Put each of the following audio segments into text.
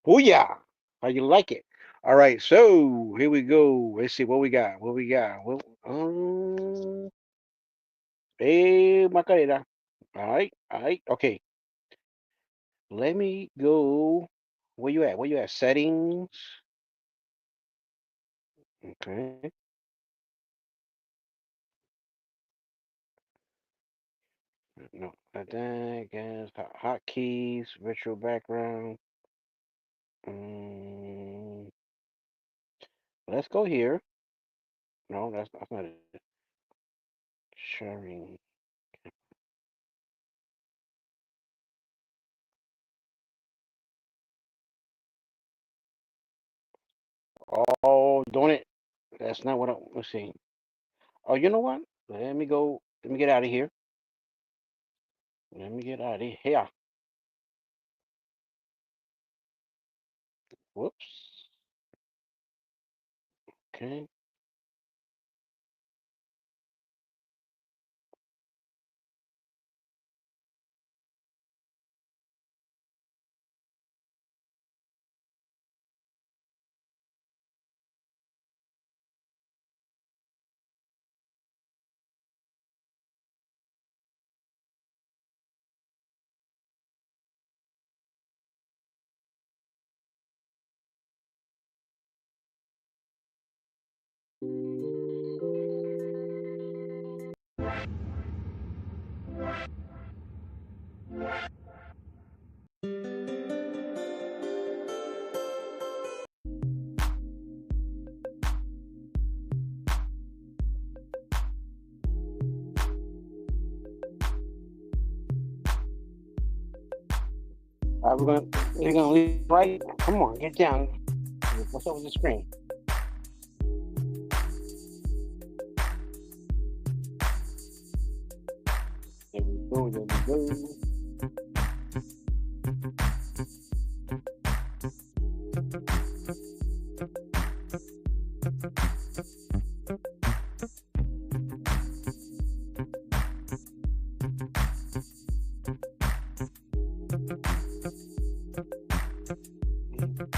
Oh yeah, how you like it? All right, so here we go. Let's see what we got. What we got? Macarena. All right. Okay, let me go. Where you at? Where you at? Settings. Okay. No, not that. Guess hotkeys, virtual background. Mm, let's go here. No, that's not it. Sharing. Oh, don't it. That's not what I. Let's see. Oh, you know what? Let me go. Let me get out of here. Let me get out of here. Whoops. Okay. We're gonna leave right. Come on, get down. What's up with the screen? There we go. There we go.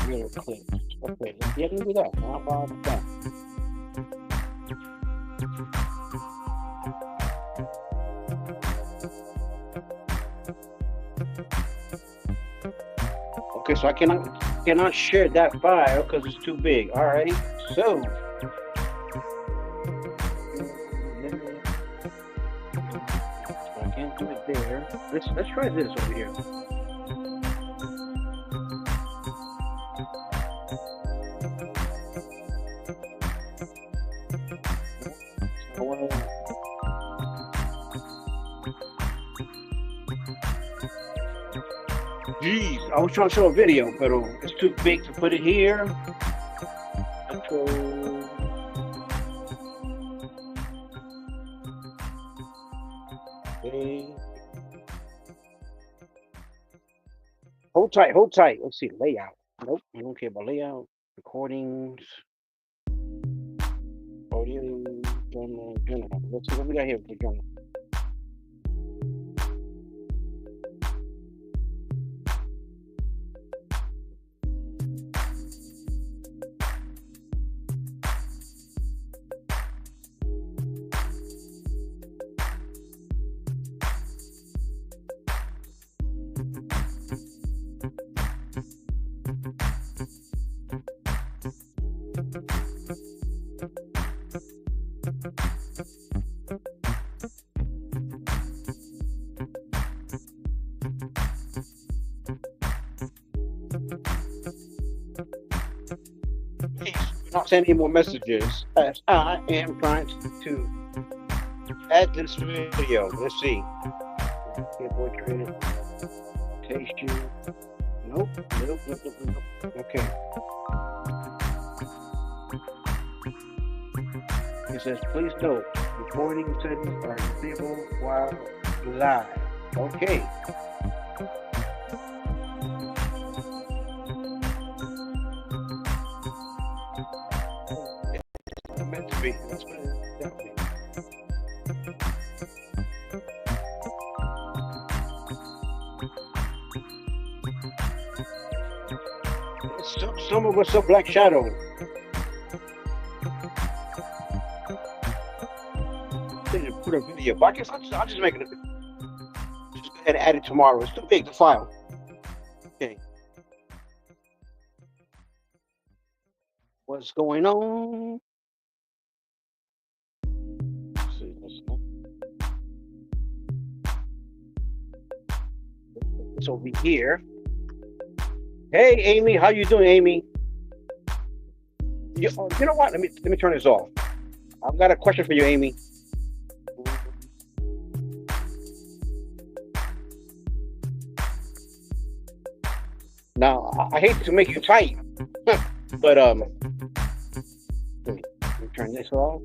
Little clips. Okay, let's get into that. How about that? Okay, so I cannot share that file because it's too big. All right. So I can't do it there. Let's try this over here. Jeez, I was trying to show a video, but it's too big to put it here. Control. Okay. Hold tight, hold tight. Let's see, layout. Nope, I don't care about layout. Recordings. Audio. General. Let's see what we got here for the general. Not send any more messages as I am trying to add this video. Let's see. Keyboard translation. Nope. Okay. It says, please note, recording settings are disabled while live. Okay. It's not meant to be. That's what it's definitely. Some of us are Black Shadow. Put a video. But I guess I'll just make it. Just go ahead and add it tomorrow. It's too big, the file. Okay. What's going on? Let's see. It's over here. Hey, Amy. How you doing, Amy? You know what? Let me turn this off. I've got a question for you, Amy. Now, I hate to make you tight, but let me turn this off.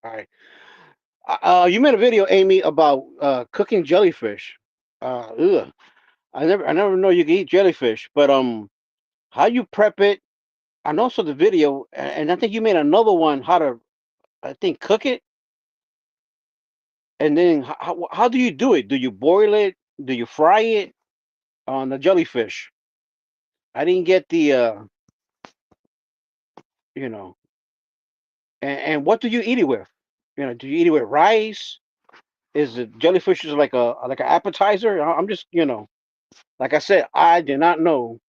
All right. You made a video, Amy, about cooking jellyfish. Ugh. I never know you can eat jellyfish, but how you prep it? And also the video, and I think you made another one how to, I think, cook it, and then how do you do it? Do you boil it? Do you fry it on the jellyfish? I didn't get the you know, and what do you eat it with? Do you eat it with rice? Is the jellyfish is like an appetizer? I'm just like I said, I did not know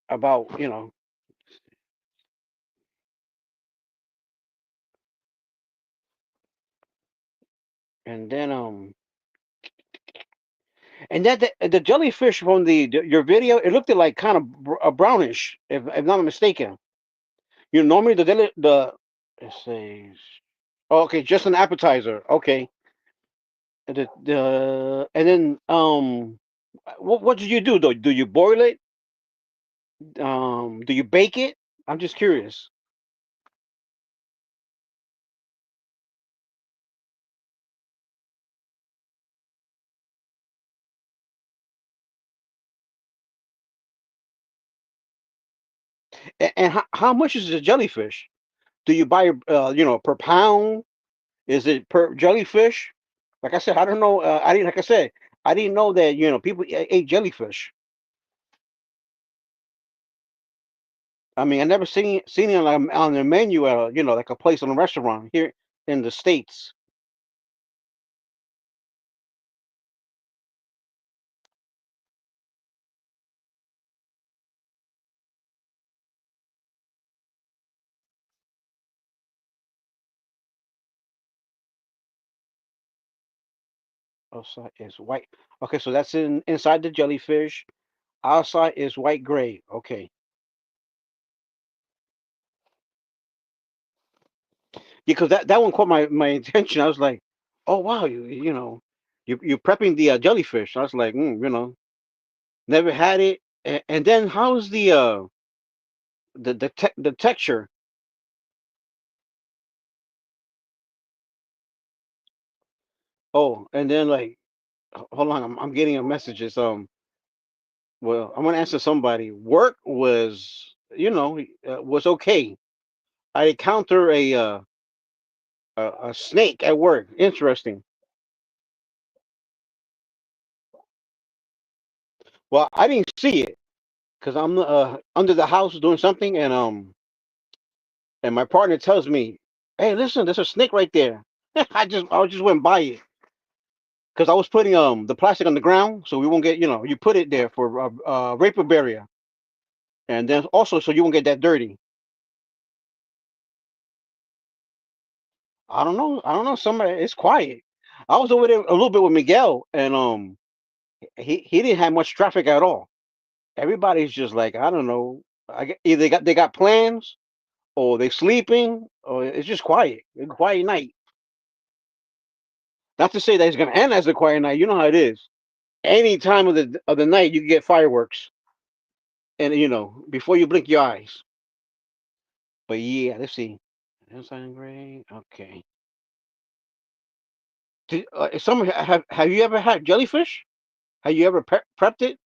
about and then and that the jellyfish from your video, it looked like kind of brownish, if not mistaken. Normally the it says, oh, okay, just an appetizer. Okay, and then what did you do though? Do you boil it? Do you bake it? I'm just curious. And how much is the jellyfish? Do you buy per pound? Is it per jellyfish? Like I said, I don't know. I didn't like I said, I didn't know that people ate jellyfish. I mean, I never seen it on the menu at like a place in a restaurant here in the States. Outside is white. Okay, so that's inside the jellyfish. Outside is white gray. Okay. Because that one caught my attention. I was like, oh wow, you're prepping the jellyfish. I was like, never had it. And then how's the texture? Oh, and then like, hold on, I'm getting a message. It's well, I'm gonna answer somebody. Work was, was okay. I encounter a snake at work. Interesting. Well, I didn't see it because I'm under the house doing something, and my partner tells me, "Hey, listen, there's a snake right there." I just went by it because I was putting the plastic on the ground so we won't get you put it there for vapor barrier, and then also so you won't get that dirty. I don't know. Somebody, it's quiet. I was over there a little bit with Miguel, and he didn't have much traffic at all. Everybody's just like, I don't know. Either they got plans, or they sleeping, or it's just quiet. A quiet night. Not to say that it's gonna end as a quiet night. You know how it is. Any time of the night, you can get fireworks, and before you blink your eyes. But yeah, let's see. Ensign gray. Okay. Some have you ever had jellyfish? Have you ever prepped it?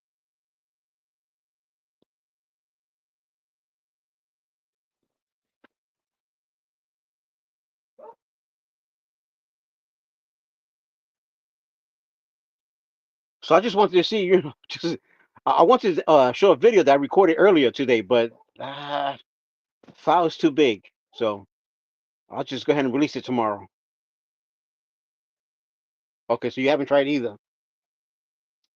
So I just wanted to see, just I wanted to show a video that I recorded earlier today, but file is too big. So I'll just go ahead and release it tomorrow. Okay, so you haven't tried either,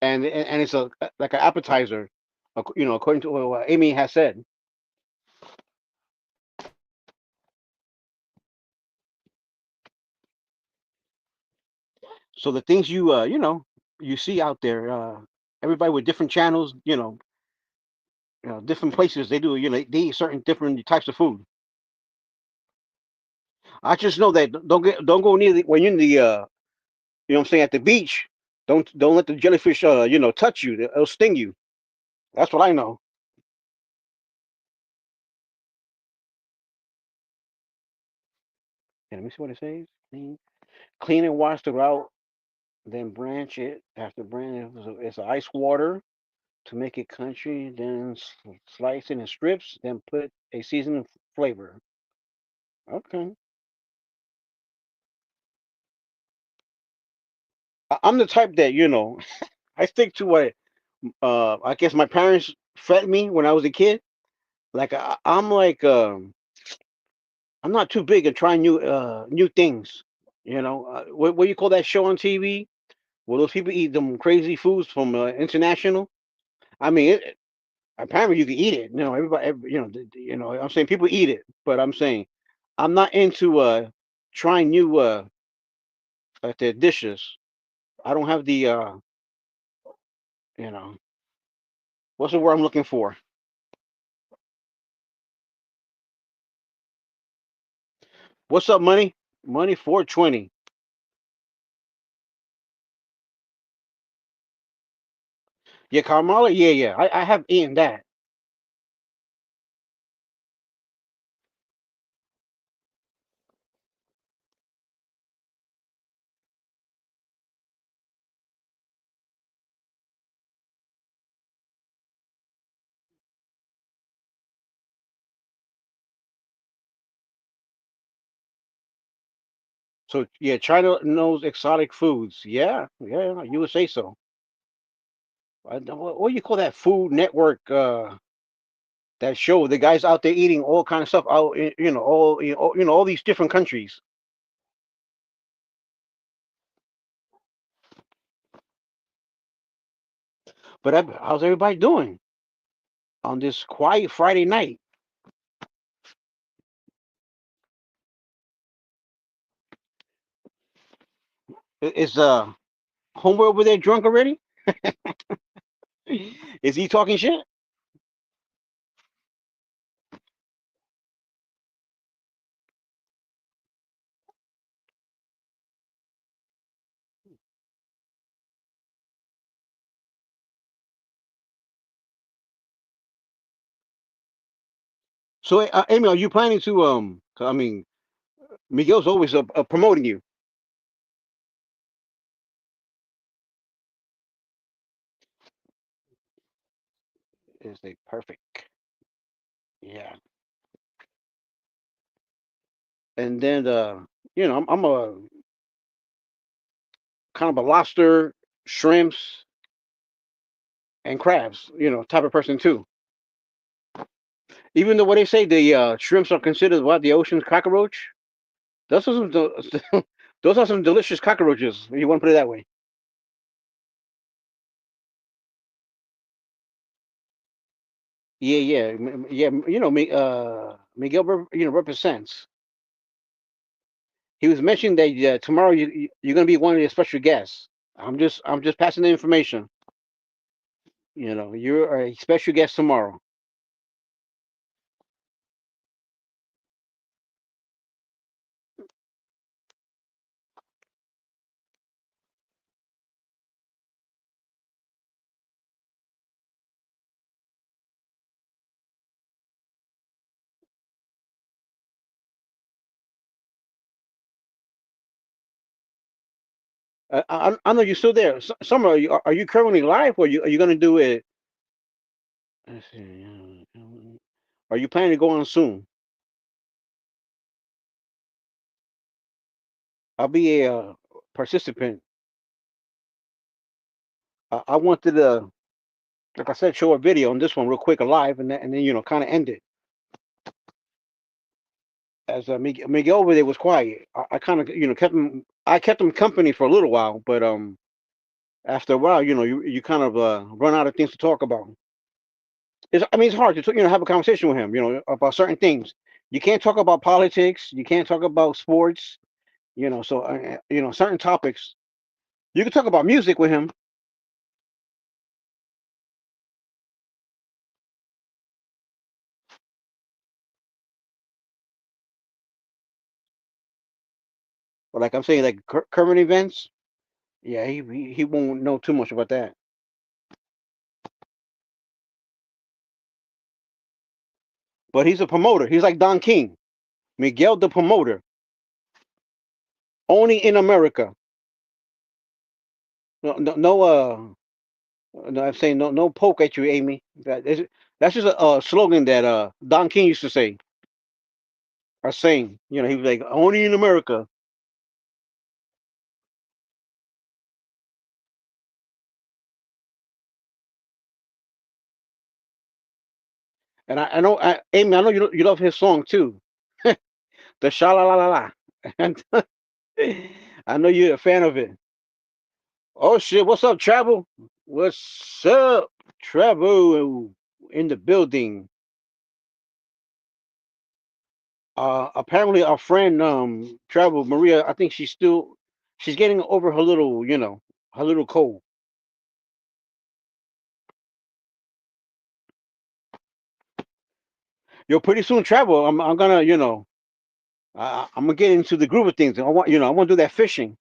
and it's a like an appetizer, according to what Amy has said. So the things you see out there, everybody with different channels, different places they do, they eat certain different types of food. I just know that don't go near when you're in the what I'm saying, at the beach. Don't let the jellyfish touch you. It'll sting you. That's what I know. Yeah, let me see what it says. Clean and wash throughout, then branch it. After branch, it's ice water to make it crunchy. Then slice it in strips. Then put a seasoning flavor. Okay. I'm the type that I stick to what I guess my parents fed me when I was a kid. Like I'm like I'm not too big at trying new things. What you call that show on TV? Well, those people eat them crazy foods from international. I mean, apparently you can eat it. Everybody, I'm saying people eat it, but I'm saying I'm not into trying new their dishes. I don't have the you know, what's the word I'm looking for? What's up, money? Money 420. Yeah, Carmela. Yeah, yeah. I have eaten that. So yeah, China knows exotic foods. Yeah, yeah, you would say so. What do you call that Food Network? That show the guys out there eating all kind of stuff out, all all these different countries. But how's everybody doing on this quiet Friday night? Is homeboy over there drunk already? Is he talking shit? So, Amy, are you planning to 'cause, I mean, Miguel's always promoting you. Is a perfect, yeah. And then I'm a kind of a lobster, shrimps, and crabs, type of person too. Even though what they say the shrimps are considered what the ocean's cockroach. Those are some those are some delicious cockroaches. If you want to put it that way. Yeah, yeah, yeah. Miguel, represents. He was mentioning that tomorrow you're gonna be one of the special guests. I'm just passing the information. You're a special guest tomorrow. I know you're still there. Summer, are you currently live, or are you gonna do it? Let's see, are you planning to go on soon? I'll be a participant. I wanted to, like I said, show a video on this one real quick, live, and then kind of end it. As Miguel over there was quiet, I kind of kept him. I kept him company for a little while, but after a while, you kind of run out of things to talk about. I mean, it's hard to have a conversation with him, about certain things. You can't talk about politics. You can't talk about sports. So certain topics. You can talk about music with him, but like I'm saying, like current events. Yeah, he won't know too much about that. But he's a promoter. He's like Don King, Miguel the promoter, only in America. No, no, no, no, I'm saying no poke at you, Amy. That's just a slogan that Don King used to say or saying. He was like only in America. And I know, Amy, I know you love his song too, the sha la la la la. And I know you're a fan of it. Oh shit, what's up, Travel? What's up, Travel? In the building. Apparently our friend Travel Maria, I think she's getting over her little, her little cold. Yo, pretty soon, Travel. I'm gonna, I'm gonna get into the groove of things. I want to do that fishing.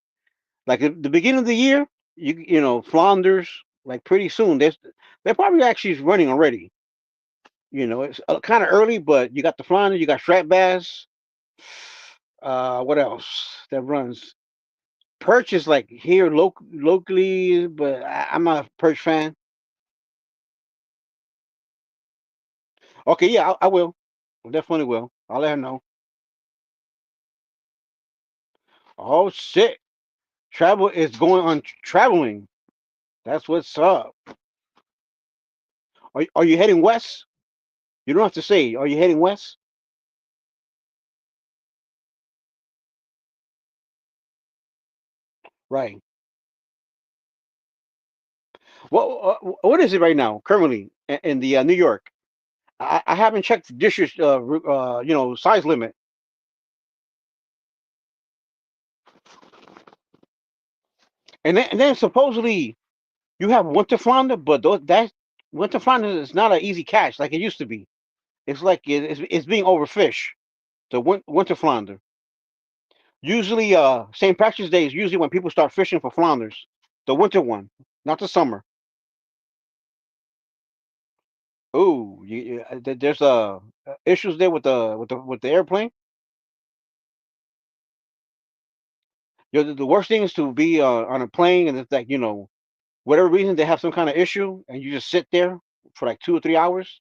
Like at the beginning of the year, Flanders. Like pretty soon, they're probably actually running already. It's kind of early, but you got the Flanders, you got strap bass. What else that runs? Perch is like here locally, but I'm not a perch fan. Okay, yeah, I will. I definitely will. I'll let her know. Oh shit! Travel is going on traveling. That's what's up. Are you heading west? You don't have to say. Are you heading west? Right. What is it right now? Currently in the New York. I haven't checked the district. Size limit. And then supposedly you have winter flounder, but that winter flounder is not an easy catch like it used to be. It's like it's being overfished. The winter flounder. Usually, St. Patrick's Day is usually when people start fishing for flounders. The winter one, not the summer. Ooh, there's issues there with the airplane. The worst thing is to be on a plane and it's like whatever reason they have some kind of issue and you just sit there for like 2 or 3 hours.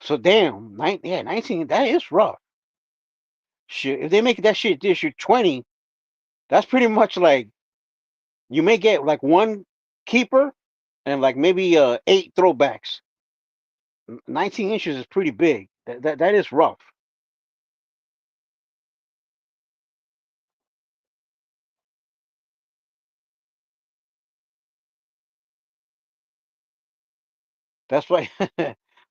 So damn, 19. That is rough. Shit, if they make that shit this year 20, that's pretty much like you may get like one keeper and like maybe 8 throwbacks. 19 inches is pretty big. That is rough. That's why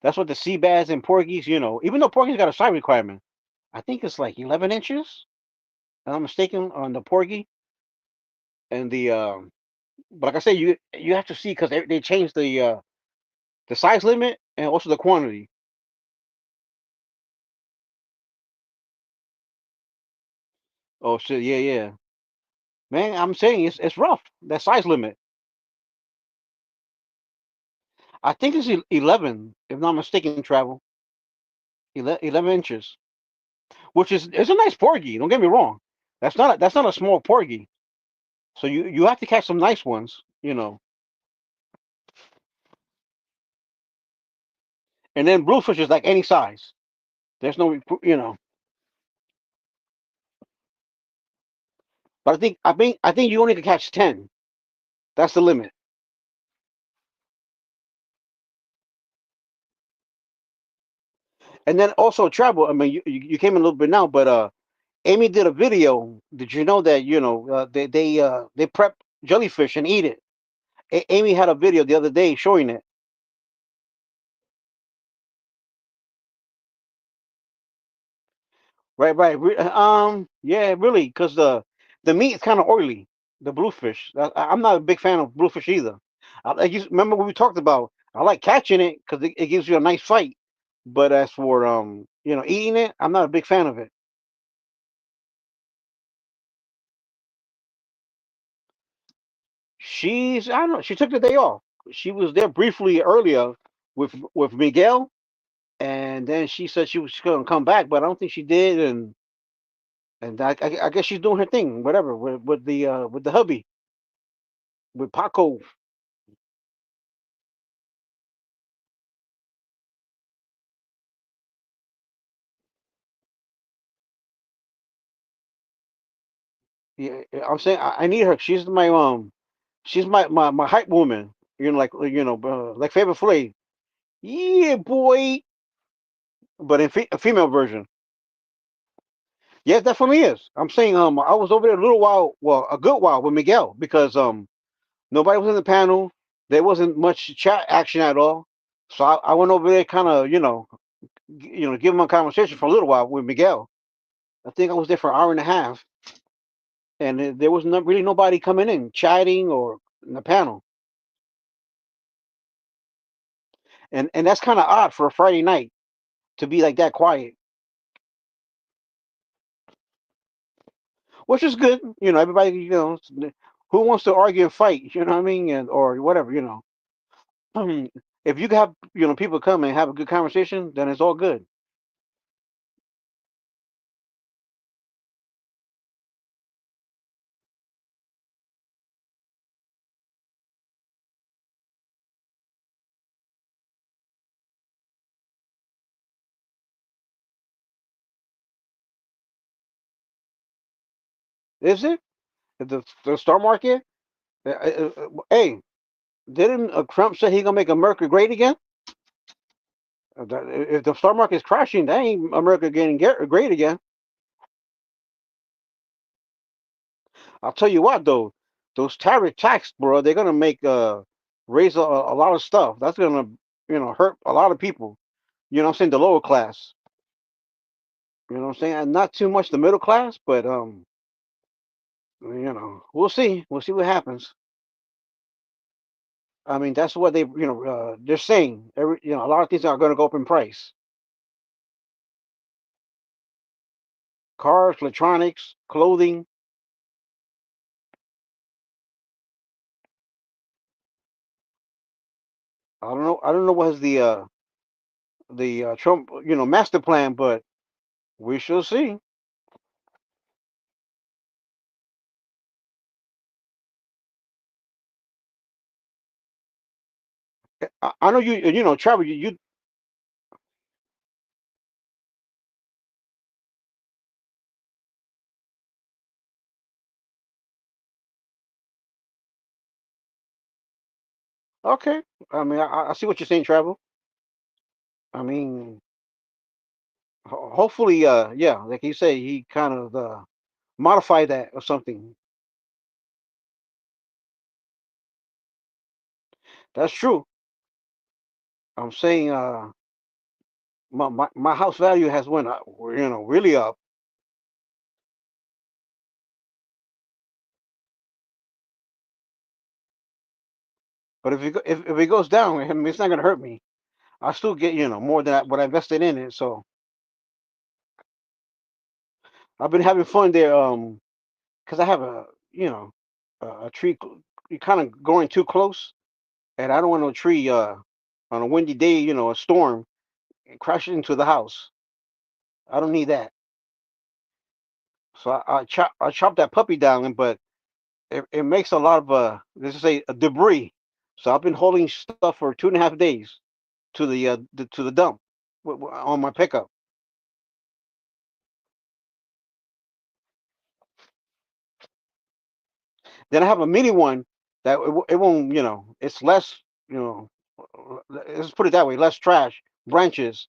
that's what the sea bass and porgies, even though porgies got a size requirement, I think it's like 11 inches. If I'm mistaken on the porgy and the but like I said, you have to see because they changed the size limit and also the quantity. Oh shit, yeah, yeah, man. I'm saying it's rough. That size limit. I think it's 11, if not mistaken. Travel 11 inches. which is it's a nice porgy. Don't get me wrong. That's not a small porgy. So you have to catch some nice ones, and then bluefish is like any size. There's no. But I think you only can catch 10. That's the limit. And then also travel. I mean, you came in a little bit now, but Amy did a video. Did you know that they prep jellyfish and eat it? Amy had a video the other day showing it. Right, right. Yeah, really, because the meat is kind of oily. The bluefish. I'm not a big fan of bluefish either. Remember what we talked about. I like catching it because it gives you a nice fight. But as for eating it, I'm not a big fan of it. I don't know. She took the day off. She was there briefly earlier with Miguel, and then she said she was going to come back, but I don't think she did. And I guess she's doing her thing, whatever, with the hubby, with Paco. Yeah, I'm saying I need her. She's my hype woman. Like Favorite Flav. Yeah, boy. But in a female version. Yeah, it definitely is. I'm saying I was over there a little while, well, a good while with Miguel because nobody was in the panel. There wasn't much chat action at all. So I went over there, kind of, give him a conversation for a little while with Miguel. I think I was there for an hour and a half, and there was not really nobody coming in, chatting or in the panel, and that's kind of odd for a Friday night to be like that quiet, which is good. Everybody, who wants to argue and fight, you know what I mean, and or whatever. I mean, if you can have people come and have a good conversation, then it's all good. Is it the stock market? Hey, didn't Trump say he gonna make America great again? If the stock market is crashing, that ain't America getting great again. I'll tell you what though, those tariff tax, bro, they're gonna make raise a lot of stuff. That's gonna hurt a lot of people. I'm saying the lower class. I'm saying, and not too much the middle class, but we'll see. We'll see what happens. I mean, that's what they're saying. A lot of things are gonna go up in price. Cars, electronics, clothing. I don't know what's the Trump master plan, but we shall see. I know travel. Okay. I mean, I see what you're saying, travel. I mean, hopefully, yeah, like you say, he kind of modify that or something. That's true. I'm saying, my house value has went up, really up. But if it goes down, I mean, it's not gonna hurt me. I still get more than what I invested in it. So I've been having fun there. Because I have a tree kind of going too close, and I don't want no tree on a windy day, a storm, and crash into the house. I don't need that. So I chop that puppy down, but it makes a lot of let's just say debris. So I've been holding stuff for 2.5 days to the dump on my pickup. Then I have a mini one that it won't, it's less, you know, let's put it that way, less trash, branches.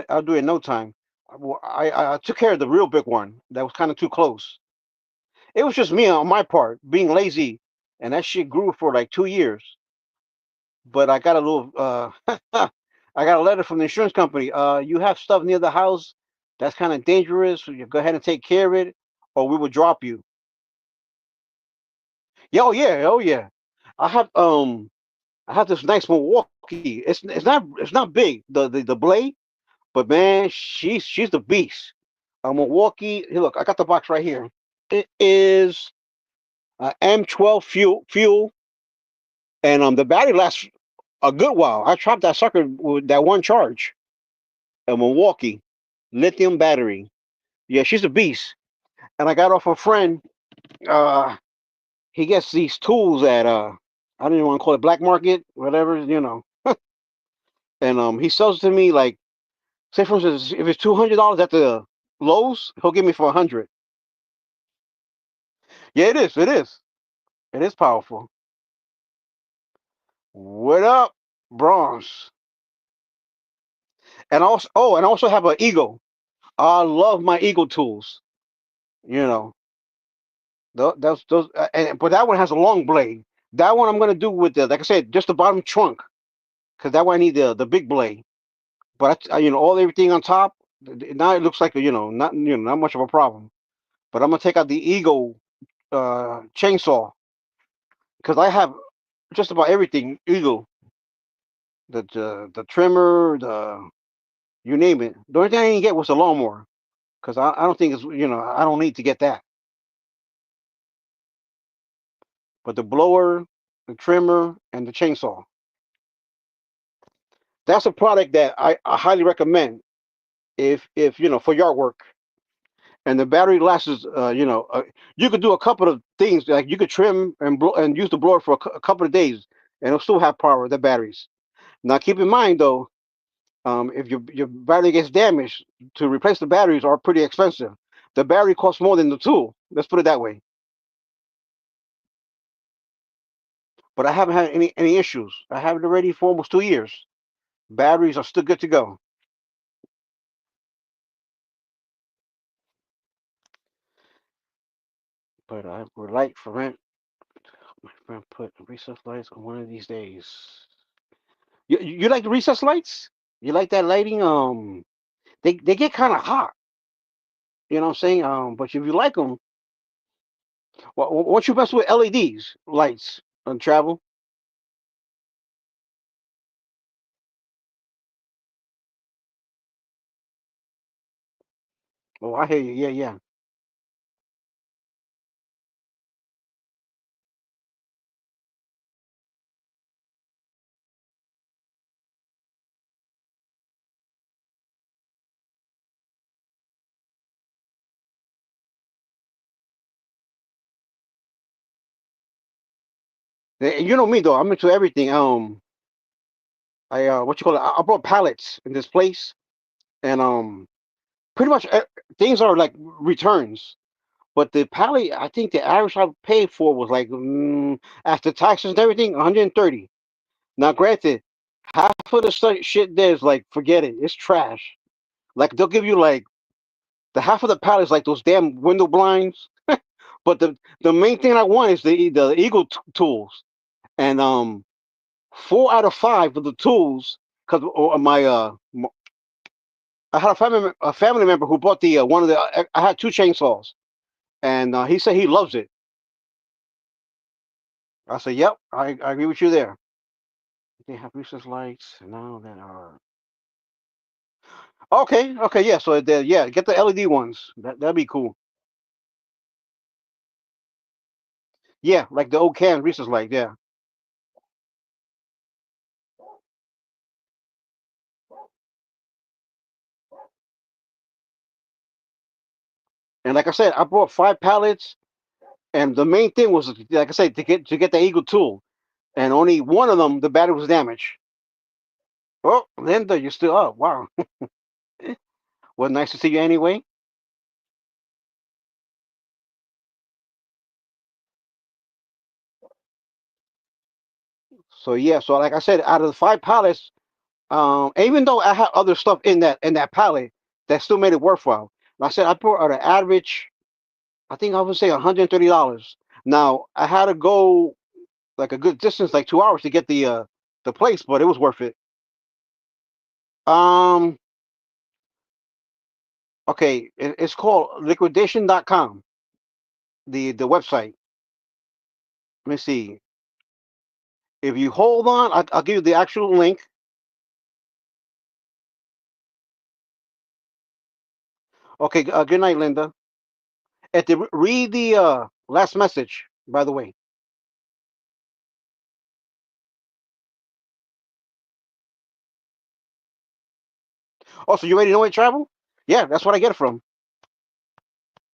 I'll do it in no time. I took care of the real big one that was kind of too close. It was just me on my part being lazy, and that shit grew for like 2 years. But I got a little, I got a letter from the insurance company. You have stuff near the house that's kind of dangerous. So you go ahead and take care of it, or we will drop you. Yeah, oh yeah, oh yeah. I have um I have this nice Milwaukee. It's not big, the blade, but man, she's the beast. A Milwaukee. Hey, look, I got the box right here. It is M12 fuel, and the battery lasts a good while. I chopped that sucker with that one charge. A Milwaukee lithium battery. Yeah, she's a beast. And I got off a friend. Uh, he gets these tools at I don't even want to call it black market, whatever. And he sells it to me like, say for instance, if it's $200 at the Lowe's, he'll give me for 100. Yeah, it is. It is. It is powerful. What up, bronze? And also, and I also have an Eagle. I love my Eagle tools. You know, those, but that one has a long blade. That one I'm gonna do with like I said, just the bottom trunk, because that one I need the big blade. But all everything on top, now it looks like not much of a problem. But I'm gonna take out the Eagle chainsaw because I have just about everything Eagle, the trimmer, the you name it. The only thing I didn't get was the lawnmower because I don't think I don't need to get that. But the blower, the trimmer, and the chainsaw. That's a product that I highly recommend if for yard work. And the battery lasts. You could do a couple of things like you could trim and use the blower for a couple of days, and it'll still have power. The batteries. Now keep in mind though, if your battery gets damaged, to replace the batteries are pretty expensive. The battery costs more than the tool. Let's put it that way. But I haven't had any issues. I have it already for almost 2 years. Batteries are still good to go. But I would like for my friend put recess lights on one of these days. You like the recess lights? You like that lighting? They get kind of hot. You know what I'm saying? But if you like them, what's your best with LEDs lights on travel? Oh, I hear you. Yeah, yeah. You know me though. I'm into everything. I what you call it? I brought pallets in this place, and pretty much things are like returns. But the pallet, I think the average I paid for was like after taxes and everything, 130. Now, granted, half of the shit there is like forget it, it's trash. Like they'll give you like the half of the pallet is like those damn window blinds. But the main thing I want is the Eagle tools, and 4 out of 5 of the tools because I had a family member who bought the one of the I had two chainsaws, and he said he loves it. I said, "Yep, I agree with you there." They have recess lights now that are okay. Okay, yeah. So yeah, get the LED ones. That'd be cool. Yeah, like the old can recess light. Yeah, And like I said, I brought 5 pallets, and the main thing was, like I said, to get the Eagle tool, and only one of them the battery was damaged. Oh, Linda, you're still up. Wow. Well, nice to see you anyway. So yeah, so like I said, out of the 5 pallets, even though I had other stuff in that pallet, that still made it worthwhile. Like I said, I brought out an average, I think I would say $130. Now I had to go like a good distance, like 2 hours to get the place, but it was worth it. Um, okay, it's called liquidation.com, the website. Let me see. If you hold on, I'll give you the actual link. Okay, good night, Linda. Read the last message, by the way. Also, you already know where to travel? Yeah, that's what I get it from,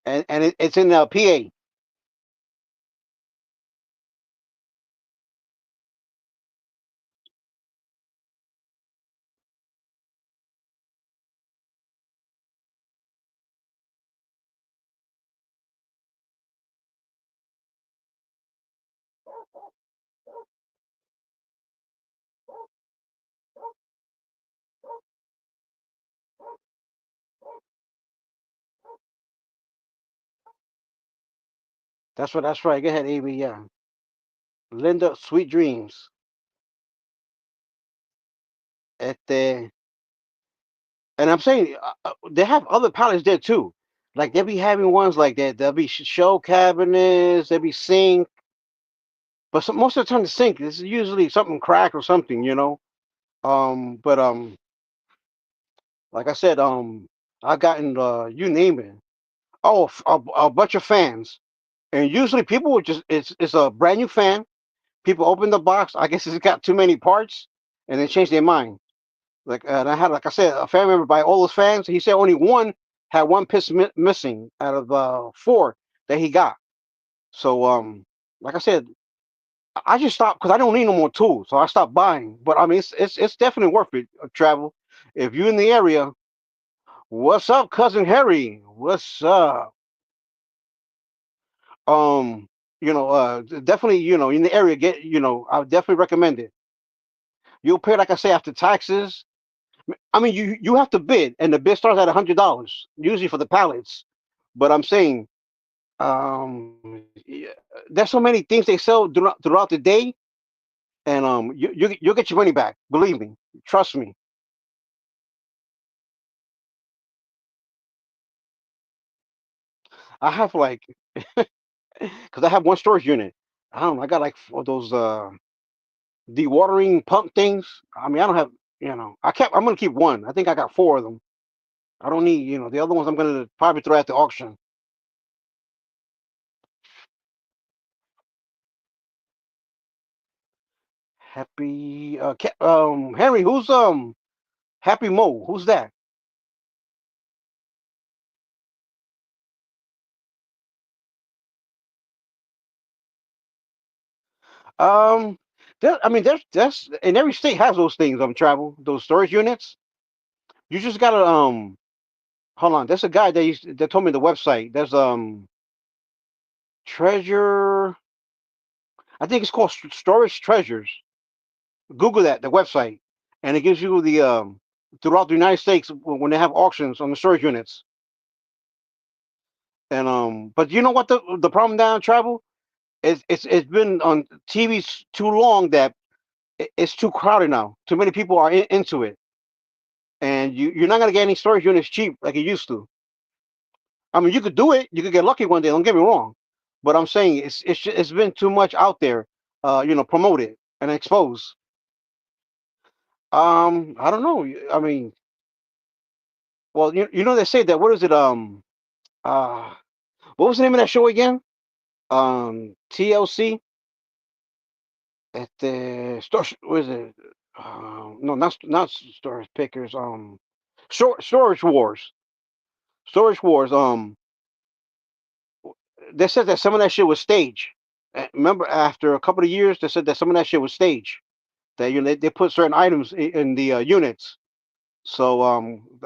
and it's in PA. That's right. Go ahead, Amy. Yeah, Linda, sweet dreams. Este, and I'm saying they have other palettes there too. Like they'll be having ones like that. There'll be show cabinets. There'll be sink, but most of the time the sink is usually something cracked or something, you know. But like I said, I've gotten you name it. Oh, a bunch of fans, and usually people would just it's a brand new fan. People open the box. I guess it's got too many parts, and they change their mind. Like and I had, like I said, a family member buy all those fans. He said only one had one piece missing out of 4 that he got. So like I said, I just stopped because I don't need no more tools. So I stopped buying. But I mean, it's definitely worth it. Travel if you're in the area. What's up, cousin Harry? What's up? Um, definitely, in the area, I would definitely recommend it. You'll pay, like I say, after taxes. I mean, you have to bid, and the bid starts at $100 usually for the pallets. But I'm saying, yeah, there's so many things they sell throughout the day, and you'll get your money back. Believe me, trust me. I have like, because I have one storage unit. I don't know. I got like 4 of those dewatering pump things. I mean, I don't have. I'm gonna keep one. I think I got 4 of them. I don't need. The other ones I'm gonna probably throw at the auction. Happy Henry, who's Happy Mo? Who's that? Um, I mean, that's in every state has those things. Travel those storage units. You just gotta hold on. There's a guy that told me the website. There's treasure. I think it's called Storage Treasures. Google that, the website, and it gives you the throughout the United States when they have auctions on the storage units. And but you know what the problem down travel is? It's been on TV too long that it's too crowded now. Too many people are into it, and you're not gonna get any storage units cheap like you used to. I mean, you could do it. You could get lucky one day. Don't get me wrong, but I'm saying it's been too much out there, promoted and exposed. I don't know. I mean, well, they say that. What is it? Uh, what was the name of that show again? TLC at the store. What is it? No, not storage pickers. Storage wars. Storage wars. they said that some of that shit was stage. Remember, after a couple of years, they said that some of that shit was stage. That they put certain items in the units. So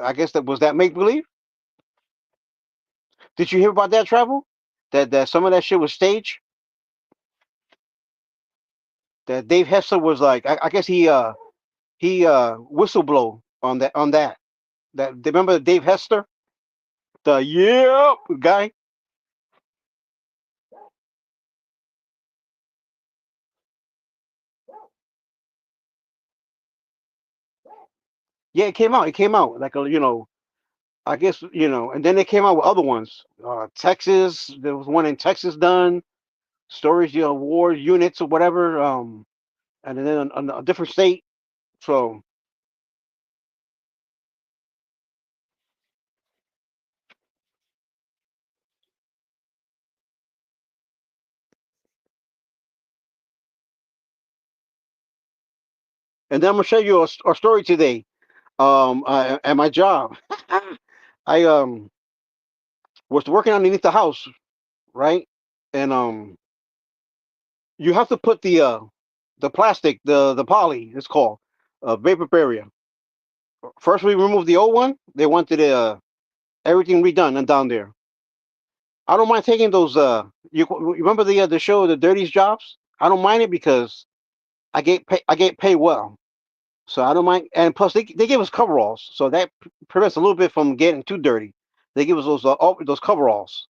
I guess that was that make believe. Did you hear about that travel? That some of that shit was stage. That Dave Hessler was like, I guess he whistleblow on that. That remember Dave Hester, the yeah guy. Yeah, it came out. It came out like I guess and then they came out with other ones. Texas, there was one in Texas done storage, war units or whatever. And then a different state. So, and then I'm gonna show you a story today. At my job, I was working underneath the house, right? And you have to put the plastic, the poly, it's called, vapor barrier. First, we removed the old one. They wanted everything redone and down there. I don't mind taking those. You remember the show, the dirtiest jobs? I don't mind it because I get paid well, so I don't mind. And plus, they give us coveralls, so that prevents a little bit from getting too dirty. They give us those coveralls.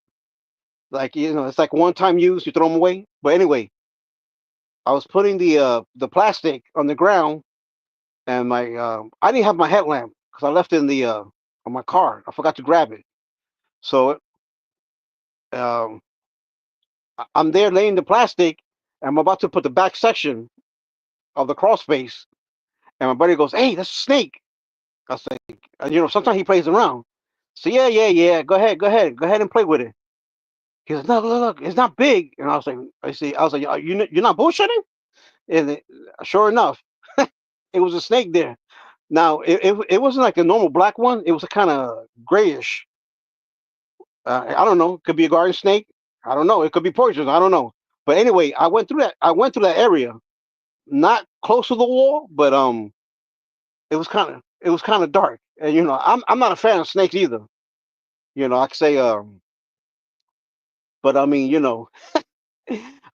Like it's like one time use, you throw them away. But anyway, I was putting the plastic on the ground, and my I didn't have my headlamp because I left it in the on my car. I forgot to grab it. So um, I'm there laying the plastic. And I'm about to put the back section of the crawl space, and my buddy goes, "Hey, that's a snake." I say, sometimes he plays around. So yeah, yeah, yeah. Go ahead and play with it. He goes, "No, look, it's not big." And I was like, you're not bullshitting?" And sure enough, it was a snake there. Now it wasn't like a normal black one. It was a kind of grayish. I don't know. Could be a garden snake. I don't know. It could be poisonous. I don't know. But anyway, I went through that. I went through that area, not close to the wall, but it was kind of dark. And I'm not a fan of snakes either. I could say but I mean,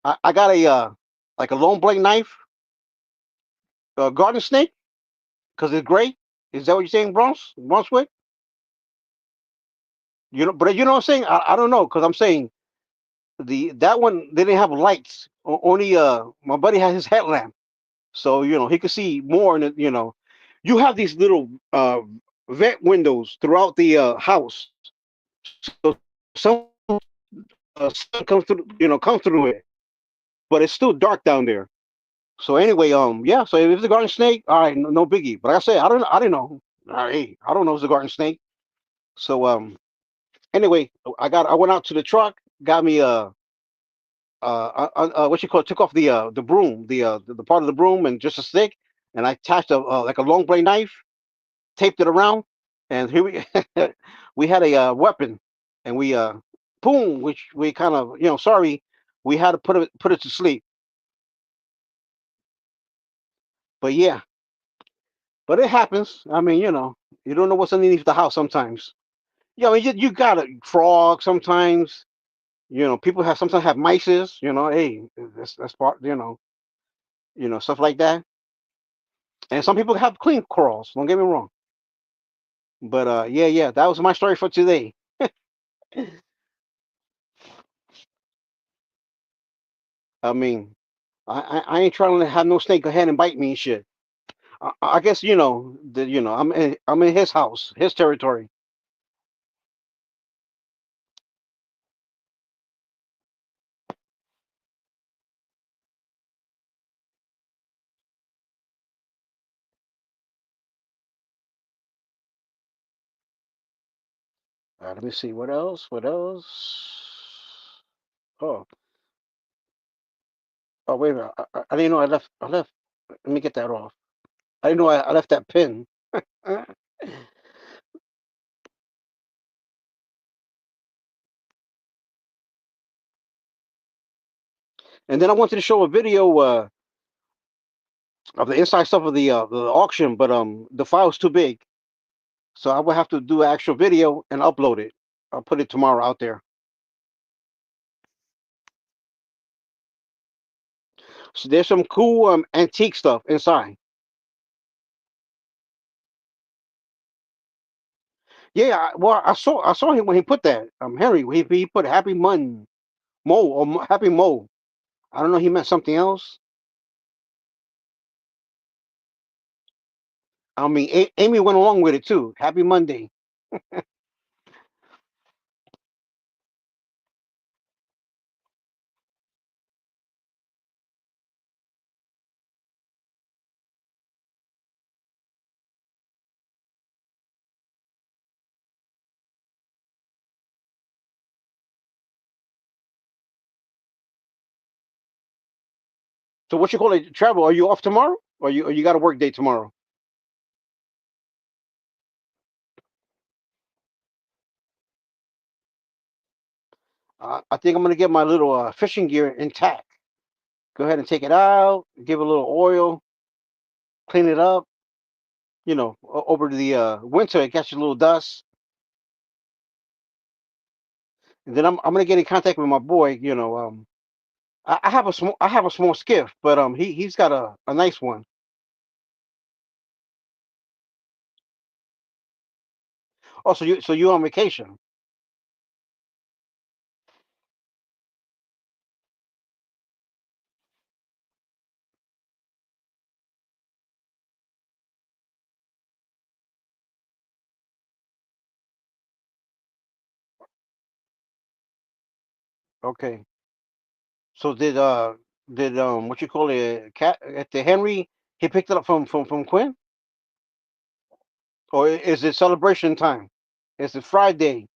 I got a like a long blade knife, garden snake, because it's gray. Is that what you're saying, Brunswick? But you know what I'm saying? I don't know because I'm saying that one they didn't have lights. Only my buddy had his headlamp, so he could see more. And you have these little vent windows throughout the house, so some sun comes through it, but it's still dark down there. So anyway, yeah. So if it's a garden snake, all right, no biggie. But like I said, I didn't know. All right, I don't know if it's a garden snake. So anyway, I went out to the truck, got me what you call it, took off the broom, the part of the broom and just a stick, and I attached a like a long blade knife, taped it around, and here we we had a weapon, and we boom, which we kind of sorry, we had to put it to sleep. But yeah, but it happens. I mean, you don't know what's underneath the house sometimes. Yeah, I mean, you got a frog sometimes. People sometimes have mices. Hey, that's part. Stuff like that. And some people have clean corals. Don't get me wrong. But yeah, yeah, that was my story for today. I mean, I ain't trying to have no snake go ahead and bite me and shit. I guess I'm in his house, his territory. Let me see what else. What else? Oh, oh, wait a minute. I didn't know I left. I left. Let me get that off. I didn't know I left that pin. Uh, And then I wanted to show a video of the inside stuff of the auction, but the file's too big, so I will have to do an actual video and upload it. I'll put it tomorrow out there. So there's some cool antique stuff inside. Yeah, well, I saw him when he put that. Henry, he put Happy Mo or Happy Mo. I don't know. He meant something else. I mean, Amy went along with it too. Happy Monday. So what you call it? Travel? Are you off tomorrow? Or you got a work day tomorrow? I think I'm gonna get my little fishing gear intact. Go ahead and take it out. Give it a little oil. Clean it up. Over the winter, it catches a little dust. And then I'm gonna get in contact with my boy. I have a small skiff, but he's got a nice one. Oh, so you on vacation? Okay. So did what you call it cat at the Henry? He picked it up from Quinn, or is it celebration time? It's a Friday.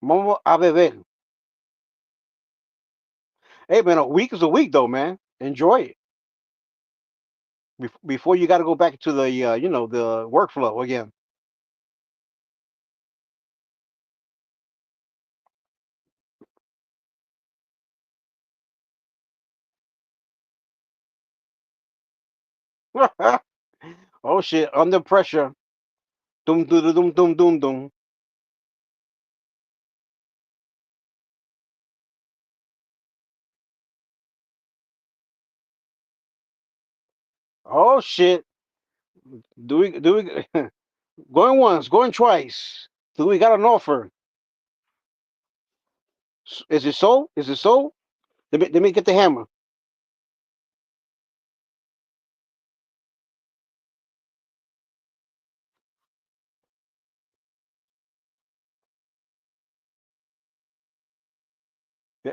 Momo a beber. Hey man, a week is a week though, man. Enjoy it before you got to go back to the the workflow again. Oh shit! Under pressure. Dum dum dum dum dum dum. Oh shit! Do we going once, going twice? Do we got an offer? Is it so? Is it so? Let me get the hammer.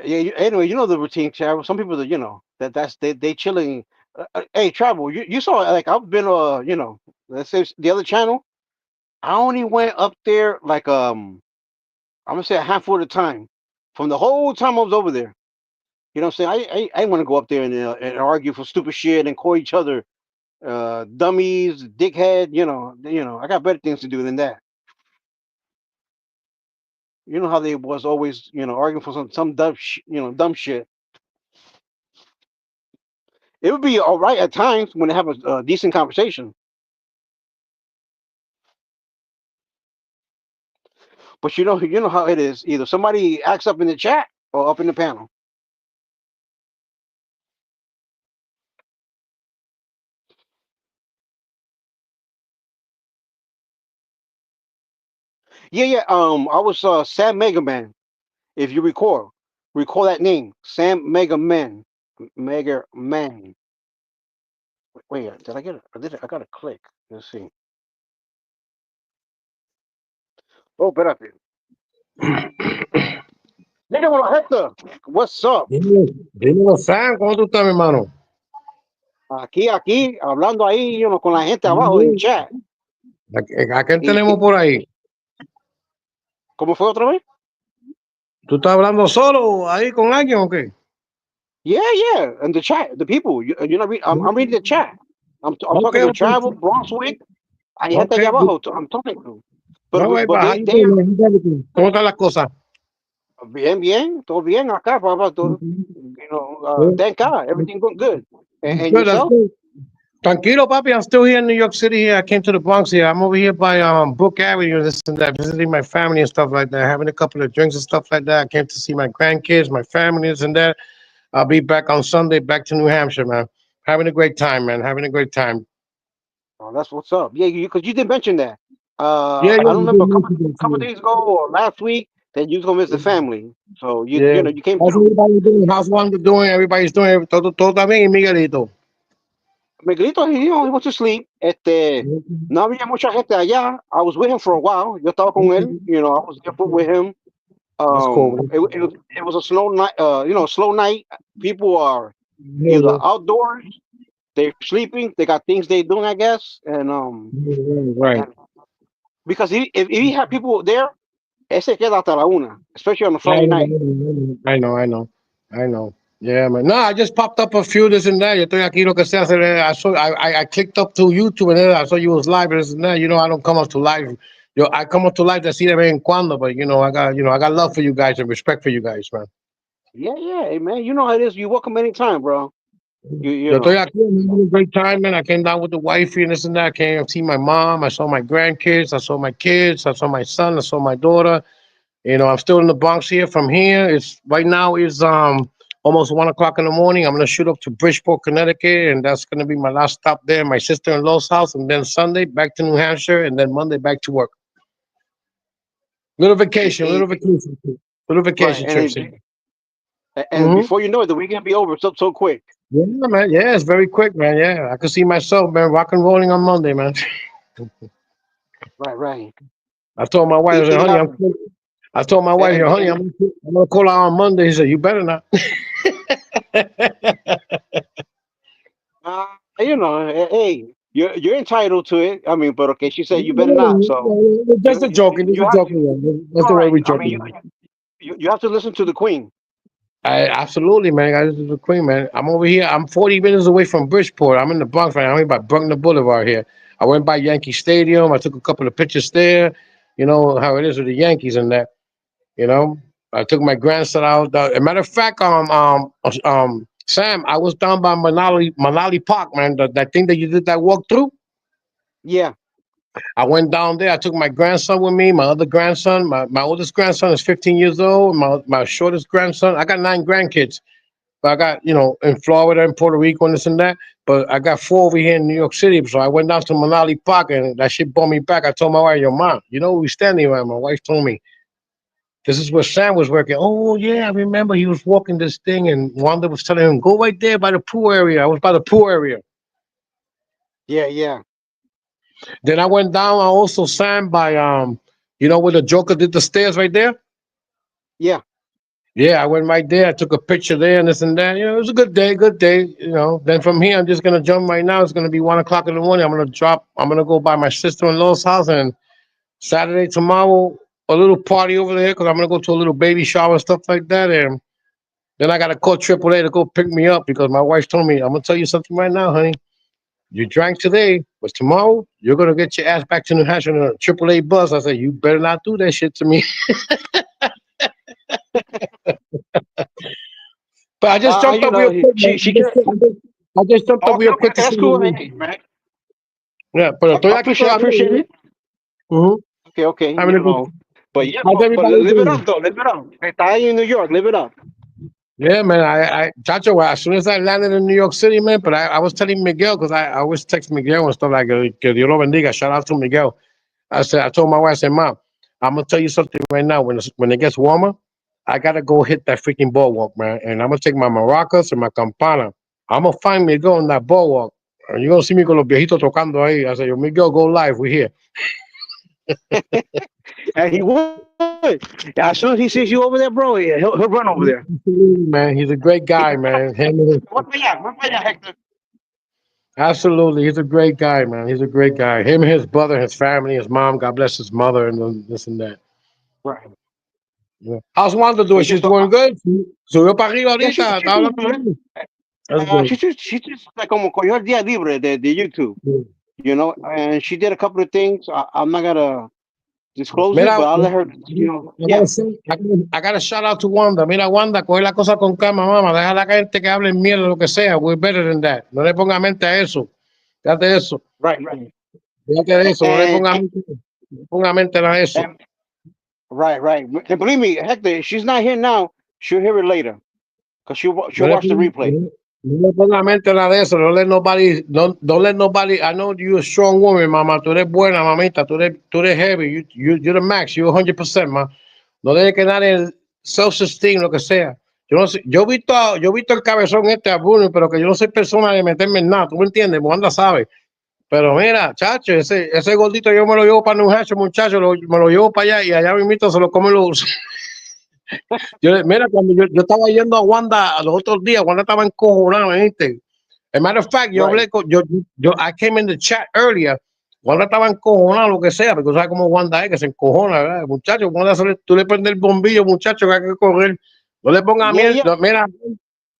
Yeah. Anyway, you know the routine, travel. Some people that they chilling. Hey, travel. You saw like I've been let's say the other channel. I only went up there like I'm gonna say a handful of the time. From the whole time I was over there. You know what I'm saying? I want to go up there and argue for stupid shit and call each other dummies, dickhead. I got better things to do than that. You know how they was always arguing for some dumb shit. It would be all right at times when they have a decent conversation, but you know how it is. Either somebody acts up in the chat or up in the panel. Yeah, yeah. I was Sam Mega Man. If you recall that name, Sam Mega Man, Mega Man. Wait, did I get it? I got to click. Let's see. Oh, espérate. Dígamelo, Hector. What's up? Dímelo, Sam, ¿cómo tú estás, mi hermano? Aquí, hablando ahí, con la gente abajo en chat. ¿A quién tenemos por ahí? ¿Cómo fue otra vez? ¿Tú estás hablando solo ahí con alguien o qué? Yeah, and the chat, the people. I'm reading the chat. I'm Ok, talking to ok, Travel, Brunswick. Hay gente ok. allá abajo. I'm talking to. No, But how you they doing? ¿Cómo están las cosas? bien, bien, todo bien acá, papá. Todo, You know, Yeah. thank God, everything going good. And Good, that's yourself? good. Tranquilo, papi. I'm still here in New York City. Here, I came to the Bronx. Here, I'm over here by Brook Avenue, this and that, visiting my family and stuff like that, having a couple of drinks and stuff like that. I came to see my grandkids, my family, this and that. I'll be back on Sunday, back to New Hampshire, man. Having a great time, man. Having a great time. Oh, that's what's up. Yeah, because you did mention that. Yeah, I yeah, don't you remember did a couple mention that to couple me. days ago or last week that you was gonna miss the family. So Yeah. you came How's through. everybody doing? How's Wanda doing? Everybody's doing todo está bien, y Miguelito. Miguelito, he went to sleep. No había mucha gente allá. I was with him for a while. Yo estaba con él. You know, I was there with him. That's cool. It was a slow night. Slow night. People are Yeah, either yeah. outdoors, they're sleeping, they got things they doing, I guess, Right. and because if he had people there, ese queda hasta la una, especially on a Yeah, Friday night. I know. Yeah, man. No, I just popped up a few this and that. Yo estoy aquí lo que sea. I clicked up to YouTube and then I saw you was live and this and that. You know, I don't come up to live. I come up to live to see de vez en cuando, but I got love for you guys and respect for you guys, man. Yeah, hey, man. You know how it is. You welcome anytime, bro. You Yo estoy know. aquí, I'm having a great time, man. I came down with the wifey and this and that. I came to see my mom. I saw my grandkids. I saw my kids. I saw my son. I saw my daughter. You know, I'm still in the Bronx here. From here, it's right now is almost 1 o'clock in the morning. I'm gonna shoot up to Bridgeport, Connecticut, and that's gonna be my last stop there, my sister-in-law's house, and then Sunday back to New Hampshire, and then Monday back to work. Little vacation, eh, little vacation, trip. Little right, vacation trips. and Mm-hmm. before you know it, the weekend be over so quick. Yeah, man. Yeah, it's very quick, man. Yeah, I can see myself, man, rock and rolling on Monday, man. Right. I told my wife, I said, Y honey, la, I told my wife, honey, and I'm gonna call out on Monday. He said, you better not. hey, you're entitled to it. I mean, but okay, she said you better not. So Just a joking. Just you a have to. joking. Yeah. That's You're the way right. we I mean, joking. you have to listen to the queen. I absolutely, man. I, this is the queen, man. I'm over here. I'm 40 minutes away from Bridgeport. I'm in the Bronx right now. I'm by Bruckner Boulevard here. I went by Yankee Stadium. I took a couple of pictures there. You know how it is with the Yankees and that. You know, I took my grandson out. As a matter of fact, Sam, I was down by Manali Park, man. That thing that you did that walk through. Yeah, I went down there. I took my grandson with me, my other grandson. My oldest grandson is 15 years old. My shortest grandson, I got 9 grandkids. But I got, in Florida and Puerto Rico and this and that. But I got 4 over here in New York City. So I went down to Manali Park and that shit brought me back. I told my wife, yo, mom, you know, we standing around. My wife told me, this is where Sam was working. Oh, yeah, I remember he was walking this thing and Wanda was telling him, go right there by the pool area. I was by the pool area. yeah. Then I went down. I also Sam by where the Joker did the stairs right there. Yeah. Yeah, I went right there. I took a picture there and this and that. You know, it was a good day, good day. You know, then from here, I'm just gonna jump right now. It's gonna be 1 o'clock in the morning. I'm gonna go by my sister-in-law's house, and Saturday tomorrow, a little party over there because I'm gonna go to a little baby shower and stuff like that. And then I gotta call AAA to go pick me up because my wife told me, I'm gonna tell you something right now, honey. You drank today, but tomorrow you're gonna get your ass back to New Hampshire in a AAA bus. I said, you better not do that shit to me. But I just jumped You up real know, quick, man. she can. I just jumped up real Okay, quick to that's see cool. you. Hey, man, Yeah, pero estoy I aquí appreciate todavía. appreciate it. Mm-hmm. Okay, Having a good. but yeah, How's but everybody live it up doing? though, live it up. Está ahí in New York, live it up. Yeah, man. Chacho, as soon as I landed in New York City, man, but I was telling Miguel because I always text Miguel and stuff like, que Dios lo bendiga. Shout out to Miguel. I told my wife, I said, Mom, I'm gonna tell you something right now. When it gets warmer, I gotta go hit that freaking boardwalk, man. And I'm gonna take my maracas and my campana. I'm gonna find Miguel on that boardwalk. And you're gonna see me con los viejitos tocando ahí. I said, Yo, Miguel, go live. We're here. And he would. As soon as he sees you over there, bro, yeah, he'll run over there. Absolutely, man. He's a great guy, man. Voy para allá, Hector. Absolutely, he's a great guy, man. He's a great guy. Him and his brother, his family, his mom. God bless his mother, and then this and that. Right. Yeah. How's Wanda doing? It's She's just, doing good. Subió para arriba yeah, ahorita. she's Está doing hablando good. conmigo. That's good. She just like como cogió el día libre de YouTube, Yeah. and she did a couple of things. I'm not gonna disclose it, Mira, but I'll let her. You know, I yeah. gotta, say, I gotta shout out to Wanda. Mira, Wanda, coge la cosa con calma, mamá. Deja a la gente que hable mierda, lo que sea. We're better than that. No le ponga mente a eso. Fíjate eso. Right, right. Fíjate de eso. No le And, ponga mente a eso. and right, right. And believe me, Hector, she's not here now. She'll hear it later because No she'll le watch the ponga, replay. no le ponga mente nada de eso. Don't let nobody. I know you're a strong woman, mamá. Tú eres buena, mamita. Tú eres heavy. You're the max. You're 100%, ma. No deje que nadie self-esteem, lo que sea. Yo no sé, yo he visto el cabezón este a Bruno, pero que yo no soy persona de meterme en nada. ¿Tú me entiendes? Wanda sabe. Pero mira, chacho, ese gordito yo me lo llevo para New Hampshire, muchacho, me lo llevo para allá y allá mismito se lo comen los. Mira, cuando yo estaba yendo a Wanda los otros días, Wanda estaba encojonada, ¿viste? As a matter of fact, yo Right. hablé con, I came in the chat earlier. Wanda estaba encojonada, lo que sea, porque sabes cómo Wanda es, que se encojona, ¿verdad? Muchacho, tú le prendes el bombillo, muchacho, que hay que correr. No le pongas Yeah, miel, yeah. mira,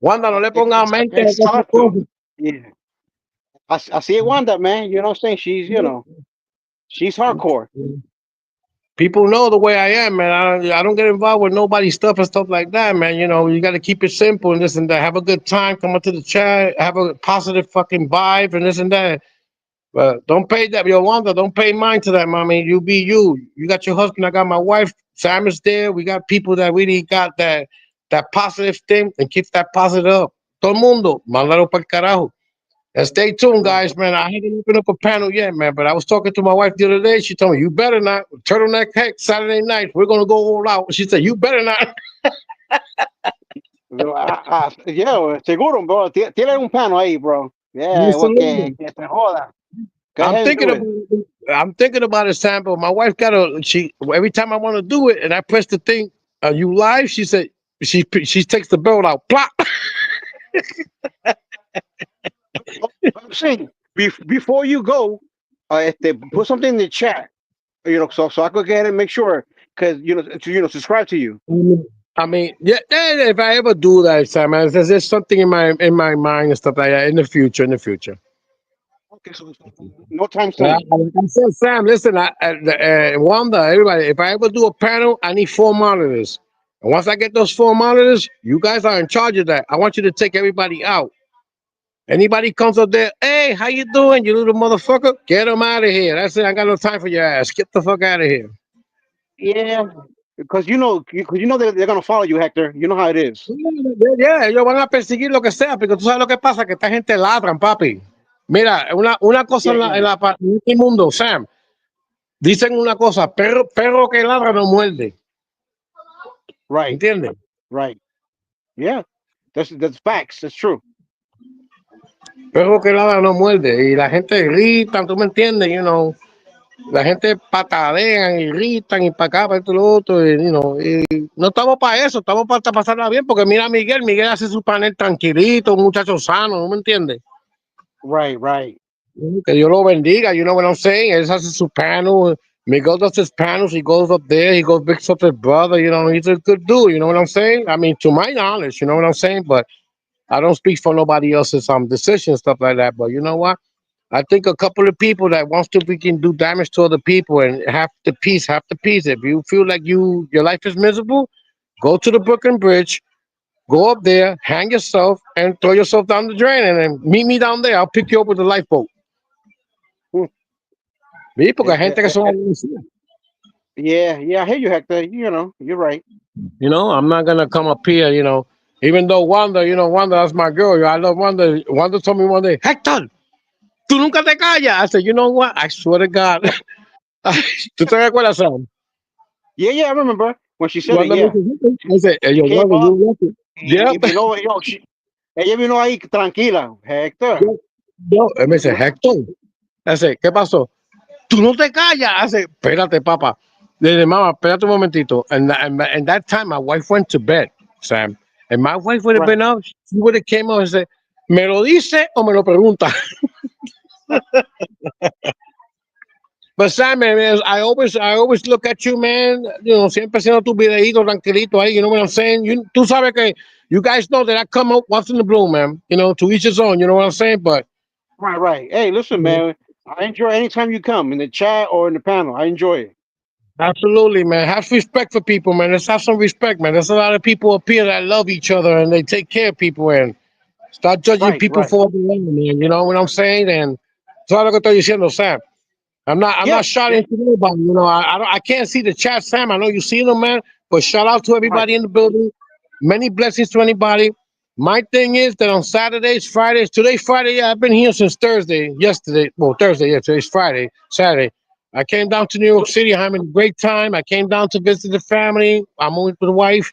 Wanda, no le pongas mente a It's esas tough cosas. to. Yeah. I see it, Wanda, man. You know what I'm saying? She's, she's hardcore. People know the way I am, man. I don't get involved with nobody's stuff and stuff like that, man. You know, you got to keep it simple and this and that. Have a good time, come up to the chat, have a positive fucking vibe and this and that. But don't pay that, Yolanda. Don't pay mind to that, mommy. You be you. You got your husband. I got my wife. Sam is there. We got people that really got that positive thing and keep that positive up. Todo el mundo, mandalo para el carajo. And stay tuned, Right. guys, man. I haven't opened up a panel yet, man. But I was talking to my wife the other day. She told me, "You better not turtleneck heck Saturday night. We're gonna go all out." She said, "You better not." Yeah, seguro, bro. Tiene un pano ahí, bro. Yeah, well, Absolutely. que se joda. Go I'm ahead and thinking do it. about it. I'm thinking about it, Sample. My wife got she every time I want to do it and I press the thing, are you live? She said she takes the belt out. Plop. I'm saying before you go, put something in the chat. So I could get ahead and make sure because subscribe to you. I mean, yeah, if I ever do that, Sam, there's something in my mind and stuff like that in the future. In the future. Okay, so no time Yeah, soon. I said, Sam, listen, Wanda, everybody, if I ever do a panel, I need 4 monitors. And once I get those 4 monitors, you guys are in charge of that. I want you to take everybody out. Anybody comes up there, hey, how you doing, you little motherfucker? Get them out of here. That's it. I got no time for your ass. Get the fuck out of here. Yeah, because they're gonna follow you, Hector. You know how it is. Yeah, ellos van a perseguir lo que sea, porque tú sabes lo que pasa, que esta gente ladran, papi. Mira, una cosa Yeah, yeah. en este mundo, Sam, dicen una cosa, perro que ladra no muerde. Right, ¿Entiendes? right. Yeah, that's facts. That's true. Perro que ladra no muerde. Y la gente grita, ¿tú me entiendes? La gente patadean y gritan y para acá, para esto y lo otro. Y no estamos para eso, estamos para pasarla bien, porque mira a Miguel hace su panel tranquilito, un muchacho sano, ¿no me entiendes? Right, right. Que Dios lo bendiga, you know what I'm saying? Él hace su panel. Miguel does his panels, he goes up there, he goes big up his brother, he's a good dude, you know what I'm saying? I mean, to my knowledge, you know what I'm saying? But I don't speak for nobody else's decision, stuff like that. But you know what? I think a couple of people that wants to we can do damage to other people and have the peace. If you feel like your life is miserable, go to the Brooklyn Bridge, go up there, hang yourself, and throw yourself down the drain, and then meet me down there. I'll pick you up with the lifeboat. Hmm. Sí, porque hay Eh, gente que eh, son eh, agresivos. yeah, yeah. I hear you, Hector. You're right. I'm not gonna come up here, even though Wanda, that's my girl. I love Wanda. Wanda told me one day, Hector, tú nunca te callas. I said, you know what? I swear to God. ¿Tú te recuerdas, Sam? Yeah, yeah. I remember when she said it. Wanda me Yeah, dice, I said, hey, she yo, came Wanda, up. you welcome. Yep. Ella vino ahí tranquila, Hector. Él me dice, Hector. I said, ¿qué pasó? Tú no te callas. I said, espérate, papá. Le dije, mamá, espérate un momentito. And that time, my wife went to bed, Sam. And my wife would have Right. been up. She would have came up and said, ¿me lo dice o me lo pregunta? But Sam, man, I always look at you, man. Siempre haciendo tu videito tranquilito ahí. You know what I'm saying? Tú sabes que you guys know that I come up once in the blue, man. To each his own. You know what I'm saying? But Right. Hey, listen, man. I enjoy anytime you come in the chat or in the panel. I enjoy it. Absolutely, man. Have respect for people, man. Let's have some respect, man. There's a lot of people up here that love each other and they take care of people and start judging Right, people right. for what they are, man. You know what I'm saying? And that's all I estoy diciendo, Sam. I'm Yeah, not shouting yeah, to nobody. You know, I can't see the chat, Sam. I know you see them, man. But shout out to right. everybody in the building. Many blessings to anybody. My thing is that on Saturdays, Fridays, today's Friday. Yeah, I've been here since Thursday. Yesterday, well, Thursday. Yeah, today's Friday. Saturday. I came down to New York City. I'm having a great time. I came down to visit the family. I'm with the wife.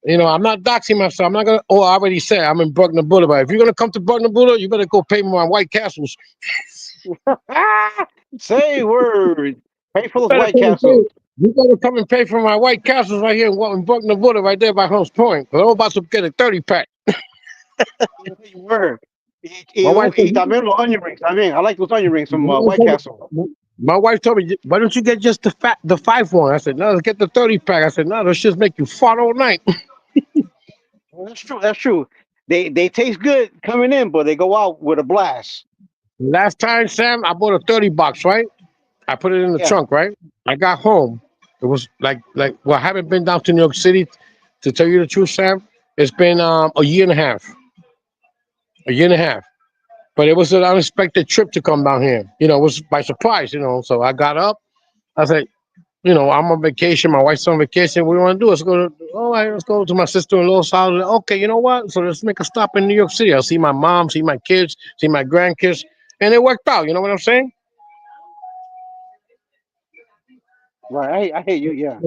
You know, I'm not doxing myself. I'm not gonna. Oh, I already said I'm in Bruckner Boulevard. If you're gonna come to Bruckner Boulevard, you better go pay me my White Castles. Ah, say word. Pay for You those better White come and pay. Castles. You better come and pay for my White Castles right here in Bruckner Boulevard, right there by Holmes Point. I'm about to get a 30 pack. Say word. My wife said, Y también los onion rings. I mean, I like those onion rings from my wife White told me, Castle. my wife told me, why don't you get just the 5 one? I said, no, let's get the 30 pack. I said, no, those just make you fart all night. Well, that's true. That's true. They taste good coming in, but they go out with a blast. Last time, Sam, I bought a 30 box, right? I put it in the Yeah. trunk, right? I got home. It was well, I haven't been down to New York City to tell you the truth, Sam. It's been a year and a half. A year and a half. But it was an unexpected trip to come down here. You know, it was by surprise, you know. So I got up. I said, you know, I'm on vacation. My wife's on vacation. What do you want to do? Let's go to, all right, let's go to my sister-in-law's house. Okay, you know what? So let's make a stop in New York City. I'll see my mom, see my kids, see my grandkids. And it worked out. You know what I'm saying? Right. I hear you. Yeah.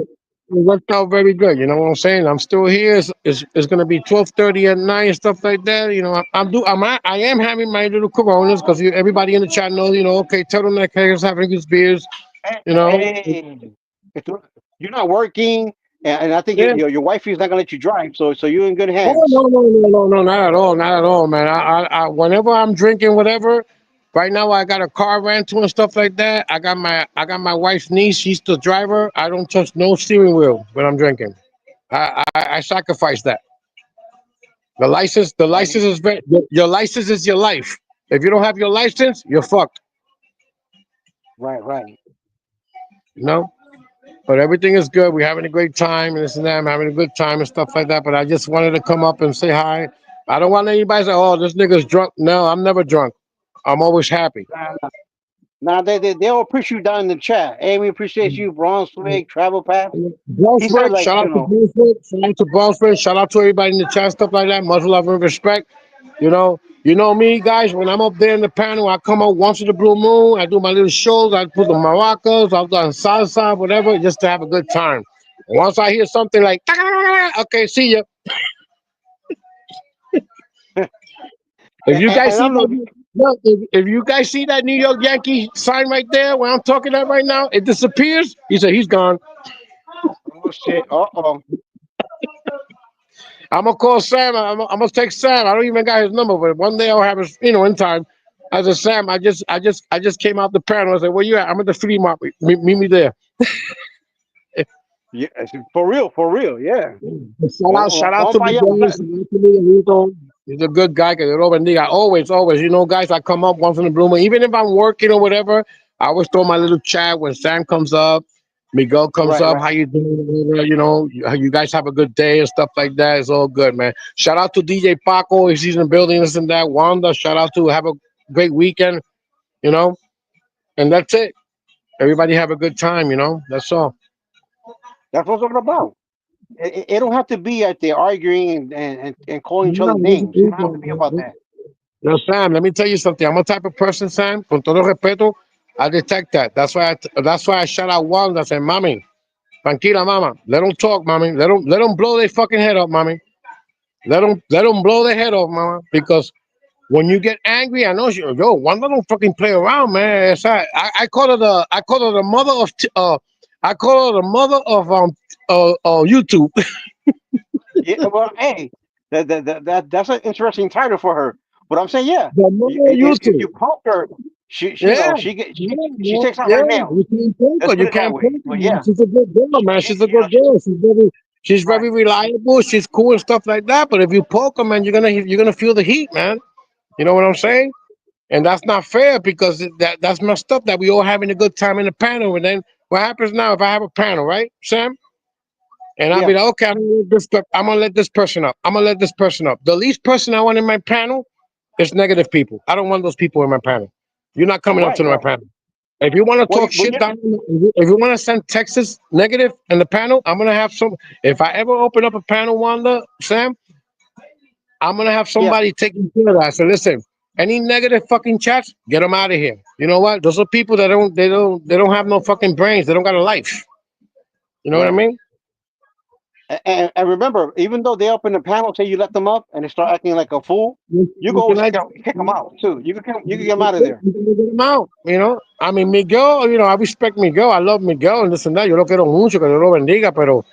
It worked out very good. You know what I'm saying? I'm still here. It's going to be 12:30 at night and stuff like that. You know, I am having my little Coronas because everybody in the chat knows. You know, okay, tell them that K's having his beers. Hey, You know, hey, you're not working, and I think yeah. your wife is not gonna let you drive. So you're in good Oh hands. no, not at all, not at all, man. Whenever I'm drinking, whatever. Right now, I got a car rental and stuff like that. I got my wife's niece. She's the driver. I don't touch no steering wheel when I'm drinking. I sacrifice that. The license Hey, is your license is your life. If you don't have your license, you're fucked. right, right. You know. But everything is good. We're having a great time and this and that. I'm having a good time and stuff like that. But I just wanted to come up and say hi. I don't want anybody to say, "Oh, this nigga's drunk." No, I'm never drunk. I'm always happy. Now they'll appreciate you down in the chat. Hey, we appreciate you, Bronze Swig, Travel Pass. He said Brunswick, like shout out to Brunswick, shout out to Brunswick, shout out to everybody in the chat, stuff like that. Much love and respect. You know me, guys. When I'm up there in the panel, I come out once in the blue moon. I do my little shows. I put the maracas. I've done salsa, whatever, just to have a good time. Once I hear something like, okay, see ya. If you guys and see I'm not. that, look, if you guys see that New York Yankee sign right there, where I'm talking at right now, it disappears. He said he's gone. Oh shit. Uh-oh. I'm gonna call Sam. I'm gonna text Sam. I don't even got his number, but one day I'll have his, in time. I said, Sam, I just came out the panel. I said, where you at? I'm at the flea market. Meet me there. Yeah, for real, for real. Yeah. Shout out Vamos to para my allá. guys. Shout out to Miguelito. He's a good guy. Que Dios lo bendiga. Always, guys, I come up once in the blue moon. Even if I'm working or whatever, I always throw my little chat when Sam comes up. Miguel comes Right, up. right. How you doing? Whatever, you guys have a good day and stuff like that. It's all good, man. Shout out to DJ Paco if he's in the building, this and that. Wanda, shout out to have a great weekend, you know. And that's it. Everybody have a good time, That's all. That's what it's all about. It don't have to be at there arguing and calling each No, other names. It don't have to be about that. Yo, Sam, let me tell you something. I'm a type of person, Sam, con todo respeto, I detect that. That's why I shout out Wanda and say, Mommy, tranquila, mama. Let them talk, mommy. Let them blow their fucking head up, mommy. Let them blow their head off, mama. Because when you get angry, I know Wanda don't fucking play around, man. I call her the mother of I call her the mother of YouTube. Yeah, well, hey, that's an interesting title for her. But I'm saying, yeah, The mother of if YouTube. you poke her, Yeah, she takes out yeah. her nails. You can't poke Let's her. put You it that can't way. poke her, But man. yeah, She's a good girl, man. She's a good girl. She's very right, reliable. She's cool and stuff like that. But if you poke her, man, you're gonna feel the heat, man. You know what I'm saying? And that's not fair because that's messed up that we all having a good time in the panel, and then What happens now if I have a panel, right, Sam? And I'll be Yeah, like, okay, I'm gonna let this person up. I'm gonna let this person up. The least person I want in my panel is negative people. I don't want those people in my panel. You're not coming up right, to my right. panel. If you want to Well, talk well, shit yeah, down, if you want to send Texas negative in the panel, I'm gonna have some. If I ever open up a panel, Wanda, Sam, I'm gonna have yeah, somebody taking care of that. So listen, any negative fucking chats, get them out of here. You know what? Those are people that they don't have no fucking brains. They don't got a life. You know what I right. mean? And remember, even though they up in the panel, say you let them up and they start acting like a fool, you can You always can kick them out too. You can get them out of there. get them out, you know. I mean, Miguel, I respect Miguel. I love Miguel and this and that. Yo lo quiero mucho, que Dios lo bendiga, pero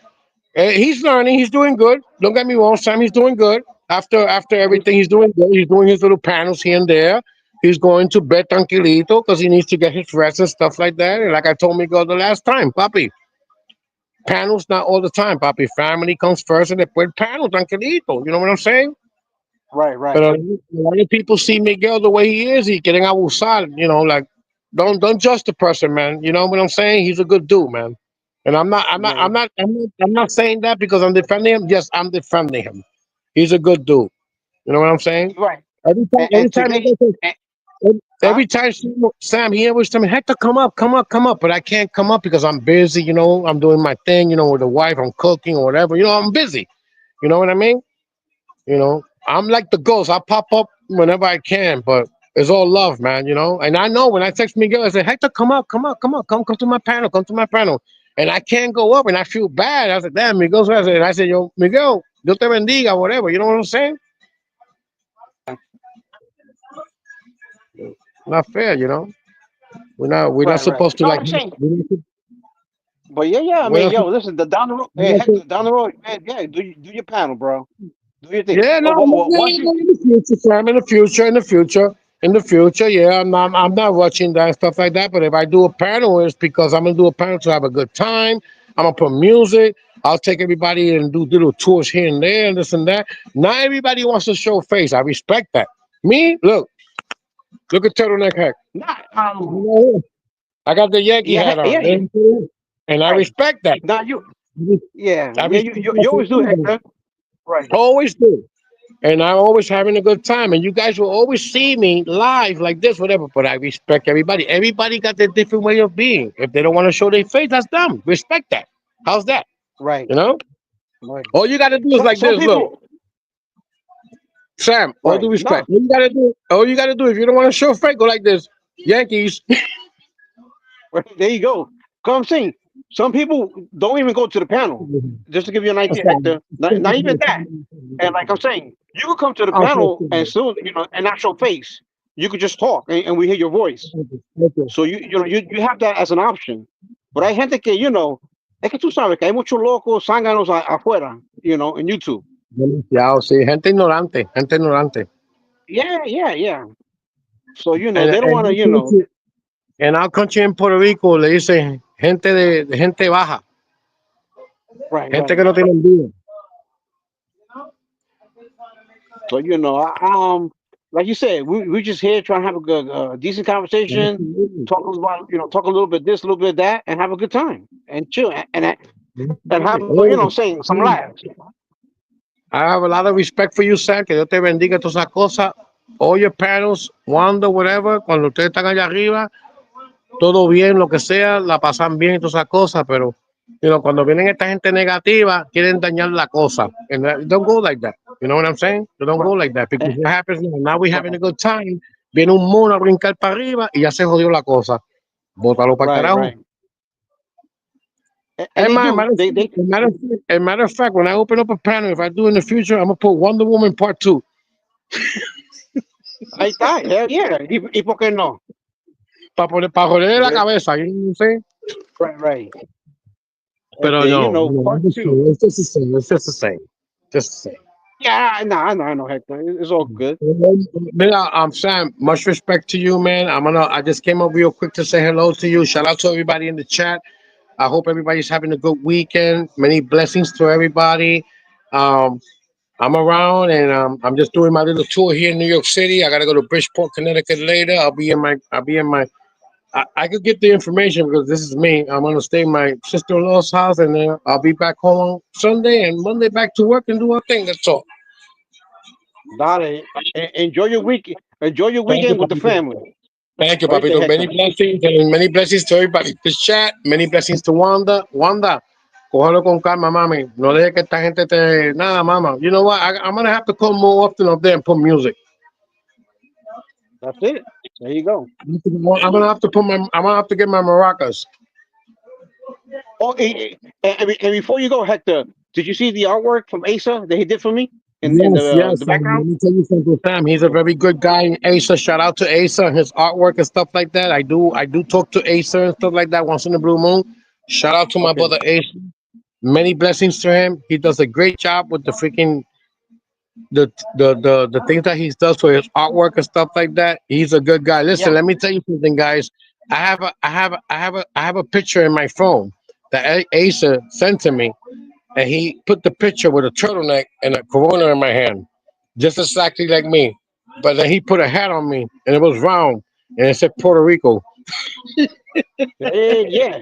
he's learning. He's doing good. Don't get me wrong, Sam. He's doing good. After everything, he's doing good. He's doing his little panels here and there. He's going to bed tranquilito because he needs to get his rest and stuff like that. And like I told Miguel the last time, papi, panels not all the time, papi. Family comes first and después panel tranquilito. You know what I'm saying? Right, right, But a lot of people see Miguel the way he is. He quieren abusar. Like don't judge the person, man. You know what I'm saying? He's a good dude, man. And I'm not, I'm not, yeah, I'm not, I'm not, I'm not saying that because I'm defending him. Yes, I'm defending him. He's a good dude. You know what I'm saying? right. Every And time I today, go to, and, huh? every time Sam, he always tell me, Hector, come up, come up, come up. But I can't come up because I'm busy. I'm doing my thing. With the wife, I'm cooking or whatever. I'm busy. You know what I mean? I'm like the ghost. I pop up whenever I can, but it's all love, man. And I know when I text Miguel, I say, Hector, come up, come up, come up, come to my panel, come to my panel. And I can't go up and I feel bad. I said, damn, Miguel's right. And I said, yo, Miguel, Dios te bendiga, whatever. You know what I'm saying? Not fair. We're not Right, right. supposed to No, like I'm saying, we're but yeah, yeah. I not, mean, yo, listen, the down the road, we're hey, not, Hector, down the road, man, yeah, do your panel, bro. Do your thing. yeah, no, Well, once yeah, you, in the future, Sam, in the future, yeah, I'm not watching that and stuff like that. But if I do a panel, it's because I'm gonna do a panel to have a good time. I'm gonna put music. I'll take everybody and do little tours here and there and this and that. Not everybody wants to show face. I respect that. Me, look at turtleneck heck. not, I got the Yankee yeah, hat on, yeah, yeah, and I right. respect that. Now you, yeah, I yeah, respect you that for always do, everybody. Hector. Right, Always do. And I'm always having a good time. And you guys will always see me live like this, whatever. But I respect everybody. Everybody got their different way of being. If they don't want to show their face, that's them. Respect that. How's that? right, You know? right. All you gotta do is like Some this. Look, people, Sam. All due right? No, respect. All you gotta do. If you don't want to show face, go like this. Yankees. right, there you go. Come I'm saying, some people don't even go to the panel. Just to give you an idea, Hector. Not even that. And like I'm saying, you could come to the panel and still, and not show face. You could just talk and we hear your voice. So you have that as an option. But hay gente que, es que tú sabes que hay muchos locos zánganos afuera, en YouTube. Demasiado, sí. Gente ignorante. Gente ignorante. Yeah, yeah, yeah. So, And, they don't want to, en our country en Puerto Rico le dicen gente de gente baja. right, Gente right. que no tiene vida. So, like you said, we just here trying to have a good, decent conversation, talk a little bit this, a little bit that, and have a good time and chill and have, saying some laughs. I have a lot of respect for you, Sam. Que Dios te bendiga todas esas cosas. All your panels, Wanda, whatever, cuando ustedes están allá arriba, todo bien, lo que sea, la pasan bien y todas esas cosas, pero cuando vienen esta gente negativa, quieren dañar la cosa. And don't go like that. You know what I'm saying? You don't go Right, like that. Because eh, what happens now we having right, a good time, viene un mono a brincar para arriba y ya se jodió la cosa. Bótalo para el right, carajo. right. And And they my do. They matter of fact, when I open up a panel, if I do in the future, I'm gonna put Wonder Woman Part 2. ahí está, hell yeah. ¿Y por qué no? Para joderle la Yeah, cabeza, you know what I'm saying? right, right. Pero Okay, no, part two. it's just the same. It's just the same. Just the same. Yeah, I know, Hector. It's all good. Mira, Sam, much respect to you, man. I just came up real quick to say hello to you. Shout out to everybody in the chat. I hope everybody's having a good weekend. Many blessings to everybody. Um, I'm around and I'm just doing my little tour here in New York City. I gotta go to Bridgeport, Connecticut later. I'll be in my I could get the information because this is me. I'm gonna stay in my sister-in-law's house, and then I'll be back home on Sunday and Monday back to work and do our thing. That's all. Dale, enjoy your week. Enjoy your Thank you, weekend with the Papito. family. Thank you, Oíste, Papito. Many Hector. blessings and many blessings to everybody. This chat, many blessings to Wanda. Wanda, cójalo con calma, mami. No deje que esta gente te. Nada, mama. You know what? I'm gonna have to come more often up there and put music. That's it. There you go. I'm gonna have to put my. I'm gonna have to get my maracas. Oh, and before you go, Hector, did you see the artwork from Asa that he did for me in Yes, the yes. Let background? me tell you something, Sam. He's a very good guy. Asa, shout out to Asa and his artwork and stuff like that. I do talk to Asa and stuff like that once in a blue moon. Shout out to my Okay. brother Asa. Many blessings to him. He does a great job with the freaking the things that he does for his artwork and stuff like that. He's a good guy. Listen, Yeah. let me tell you something, guys. I have a picture in my phone that Asa sent to me, and he put the picture with a turtleneck and a Corona in my hand, just exactly like me. But then he put a hat on me, and it was round, and it said Puerto Rico. Yeah.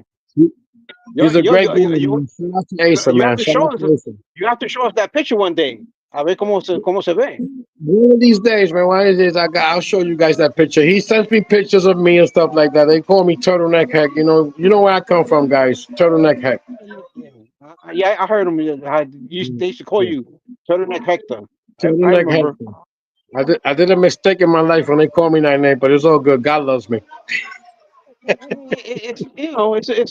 He's a great guy. You, Man. Shout out to Asa, you have man. to Shout show out us. to Asa. You have to show us that picture one day. A ver cómo se ve. One of these days, man. One of these days, I'll show you guys that picture. He sends me pictures of me and stuff like that. They call me Turtleneck Heck. You know where I come from, guys. Turtleneck Heck. Yeah, I heard him. They used to call Yeah. you Turtleneck Hector. I Turtleneck Heck. remember. I did a mistake in my life when they called me that name, but it's all good. God loves me. I mean, it's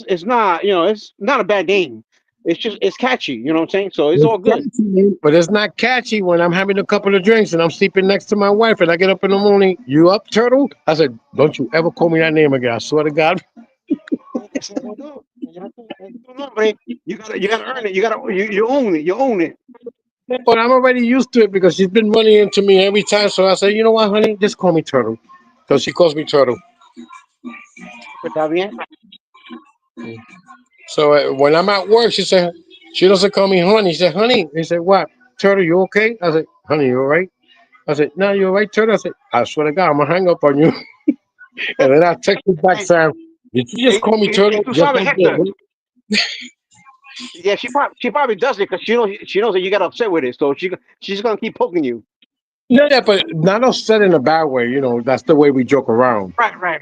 it's not it's not a bad name. It's just it's catchy. You know what I'm saying? So it's It's all good. catchy, man, but it's not catchy when I'm having a couple of drinks and I'm sleeping next to my wife and I get up in the morning. You up, Turtle? I said, don't you ever call me that name again. I swear to God. Ese es tu nombre. You gotta earn it. You own it. You own it. But I'm already used to it because she's been running into me every time. So I said, you know what, honey? Just call me Turtle. Because she calls me Turtle. Pues está bien. So when I'm at work, she doesn't call me honey. She said, honey. He said, what? Turtle, you okay? I said, honey, you all right? I said, no, you all right, Turtle? I said, I swear to God, I'm going to hang up on you. And then I text her back, Hey, Sam, did you just call me Turtle? tú Just sabes, like that. Hector. Yeah, she probably does it because she knows that you got upset with it. So she's gonna keep poking you. Yeah, but not upset in a bad way. That's the way we joke around. Right.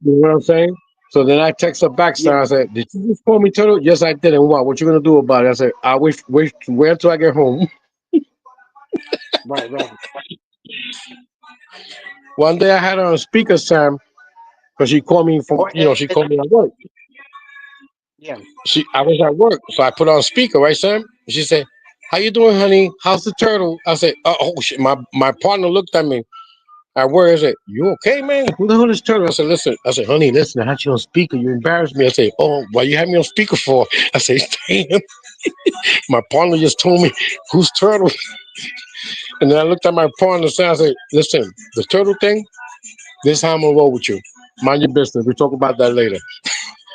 You know what I'm saying? So then I text her back, Sam. Yeah. I said, did you just call me Turtle? Yes, I did. And what? What you going to do about it? I said, I wish, wait until I get home. Right. One day I had her on speaker, Sam, because she called me from, Oh, she called me at work. yeah. I was at work, so I put her on speaker, right, Sam? She said, "How you doing, honey? How's the turtle?" I said, "Oh shit!" My partner looked at me at work. I said, "You okay, man? Who the hell is turtle?" I said, "Listen." I said, "Honey, listen. I had you on speaker. You embarrassed me." I said, "Oh, why you had me on speaker for?" I said, "Damn." My partner just told me, "Who's turtle?" And then I looked at my partner and said, I said, "Listen, the turtle thing. This is how I'm gonna roll with you. Mind your business. We talk about that later."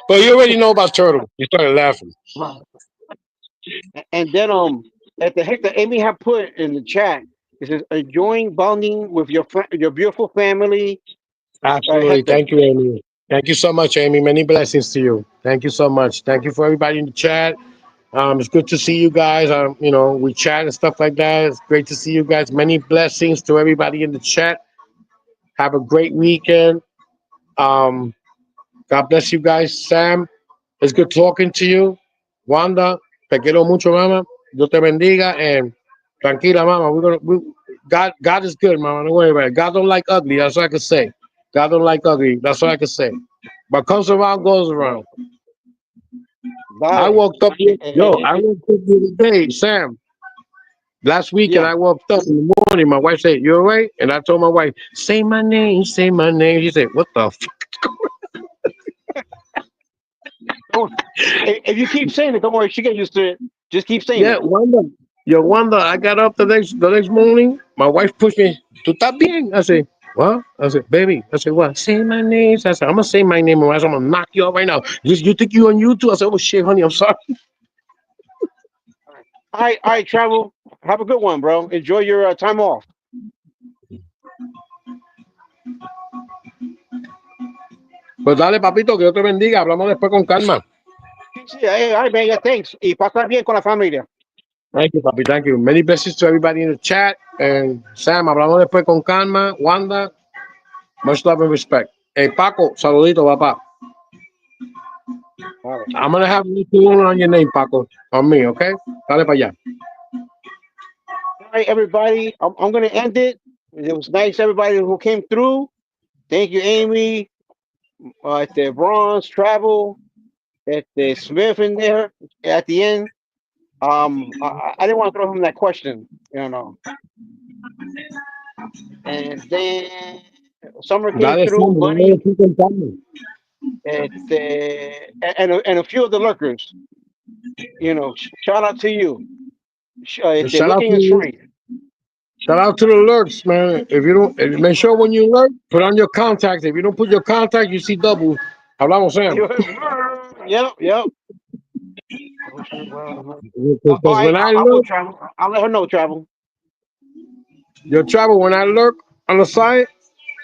But you already know about turtle. You started laughing. Right. And then at the Hector, Amy had put in the chat. It says enjoying bonding with your beautiful family, Absolutely. Hector. Thank you, Amy. Thank you so much, Amy. Many blessings to you. Thank you so much. Thank you for everybody in the chat. It's good to see you guys. We chat and stuff like that. It's great to see you guys. Many blessings to everybody in the chat. Have a great weekend. Um, God bless you guys. Sam, it's good talking to you. Wanda, te quiero mucho, mama. Dios te bendiga. And tranquila, mama. God is good, mama. Don't worry about it. God don't like ugly. That's what I can say. God don't like ugly. That's what I can say. What comes around goes around. I Dale. woke up, I woke up the other day, Sam. Last weekend, Yeah. I woke up in the morning. My wife said, "You all right?" And I told my wife, "Say my name, say my name." She said, "What the?" Don't, if you keep saying it, don't worry. She get used to it. Just keep saying Yeah, it. Wanda. Yo, Wanda, I got up the next morning. My wife pushed me. "Tu estás bien?" I said, "What?" I said, "Baby." I said, "What?" "Say my name." I said, "I'm gonna say my name, or else I'm gonna knock you out right now." You think you on YouTube? I said, "Oh shit, honey, I'm sorry." All right, travel. Have a good one, bro. Enjoy your time off. Pues dale, papito, que Dios te bendiga. Hablamos después con calma. Sí, ay, man, yeah, thanks. Y pasa bien con la familia. Thank you, papi. Thank you. Many blessings to everybody in the chat. And Sam, hablamos después con calma. Wanda, much love and respect. Hey, Paco, saludito, papá. All right. I'm gonna have one on your name, Paco, on me, okay? Dale para allá. All right, everybody. I'm going to end it. It was nice, everybody who came through. Thank you, Amy, at the Bronze Travel, at the Smith in there at the end. I didn't want to throw him that question, you know. And then Summer came Dale, through, Sam, Bunny, aquí con calma. and a few of the lurkers. You know, shout out to you. If they're Shout out looking to in you. strength. Shout out to the lurks, man. If you don't, make sure when you lurk, put on your contacts. If you don't put your contacts, you see double. Hablamos, Sam. Yep. Well, all Because right, when I I'll go lurk, travel. I'll let her know, travel. your travel, when I lurk on the side,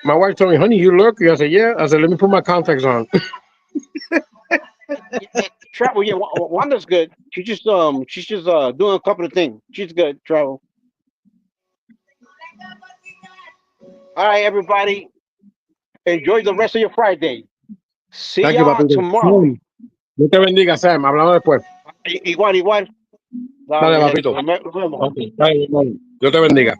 my wife told me, honey, you lurk? I said, yeah. I said, let me put my contacts on. Travel, yeah. Wanda's good. She's just doing a couple of things. She's good. Travel. All right, everybody. Enjoy the rest of your Friday. See Thank you, y'all papito. tomorrow. Dios te bendiga, Sam. Hablamos después. Igual. Dale, Dale, papito. nos vemos. Okay. Dale, hermano. Dios te bendiga.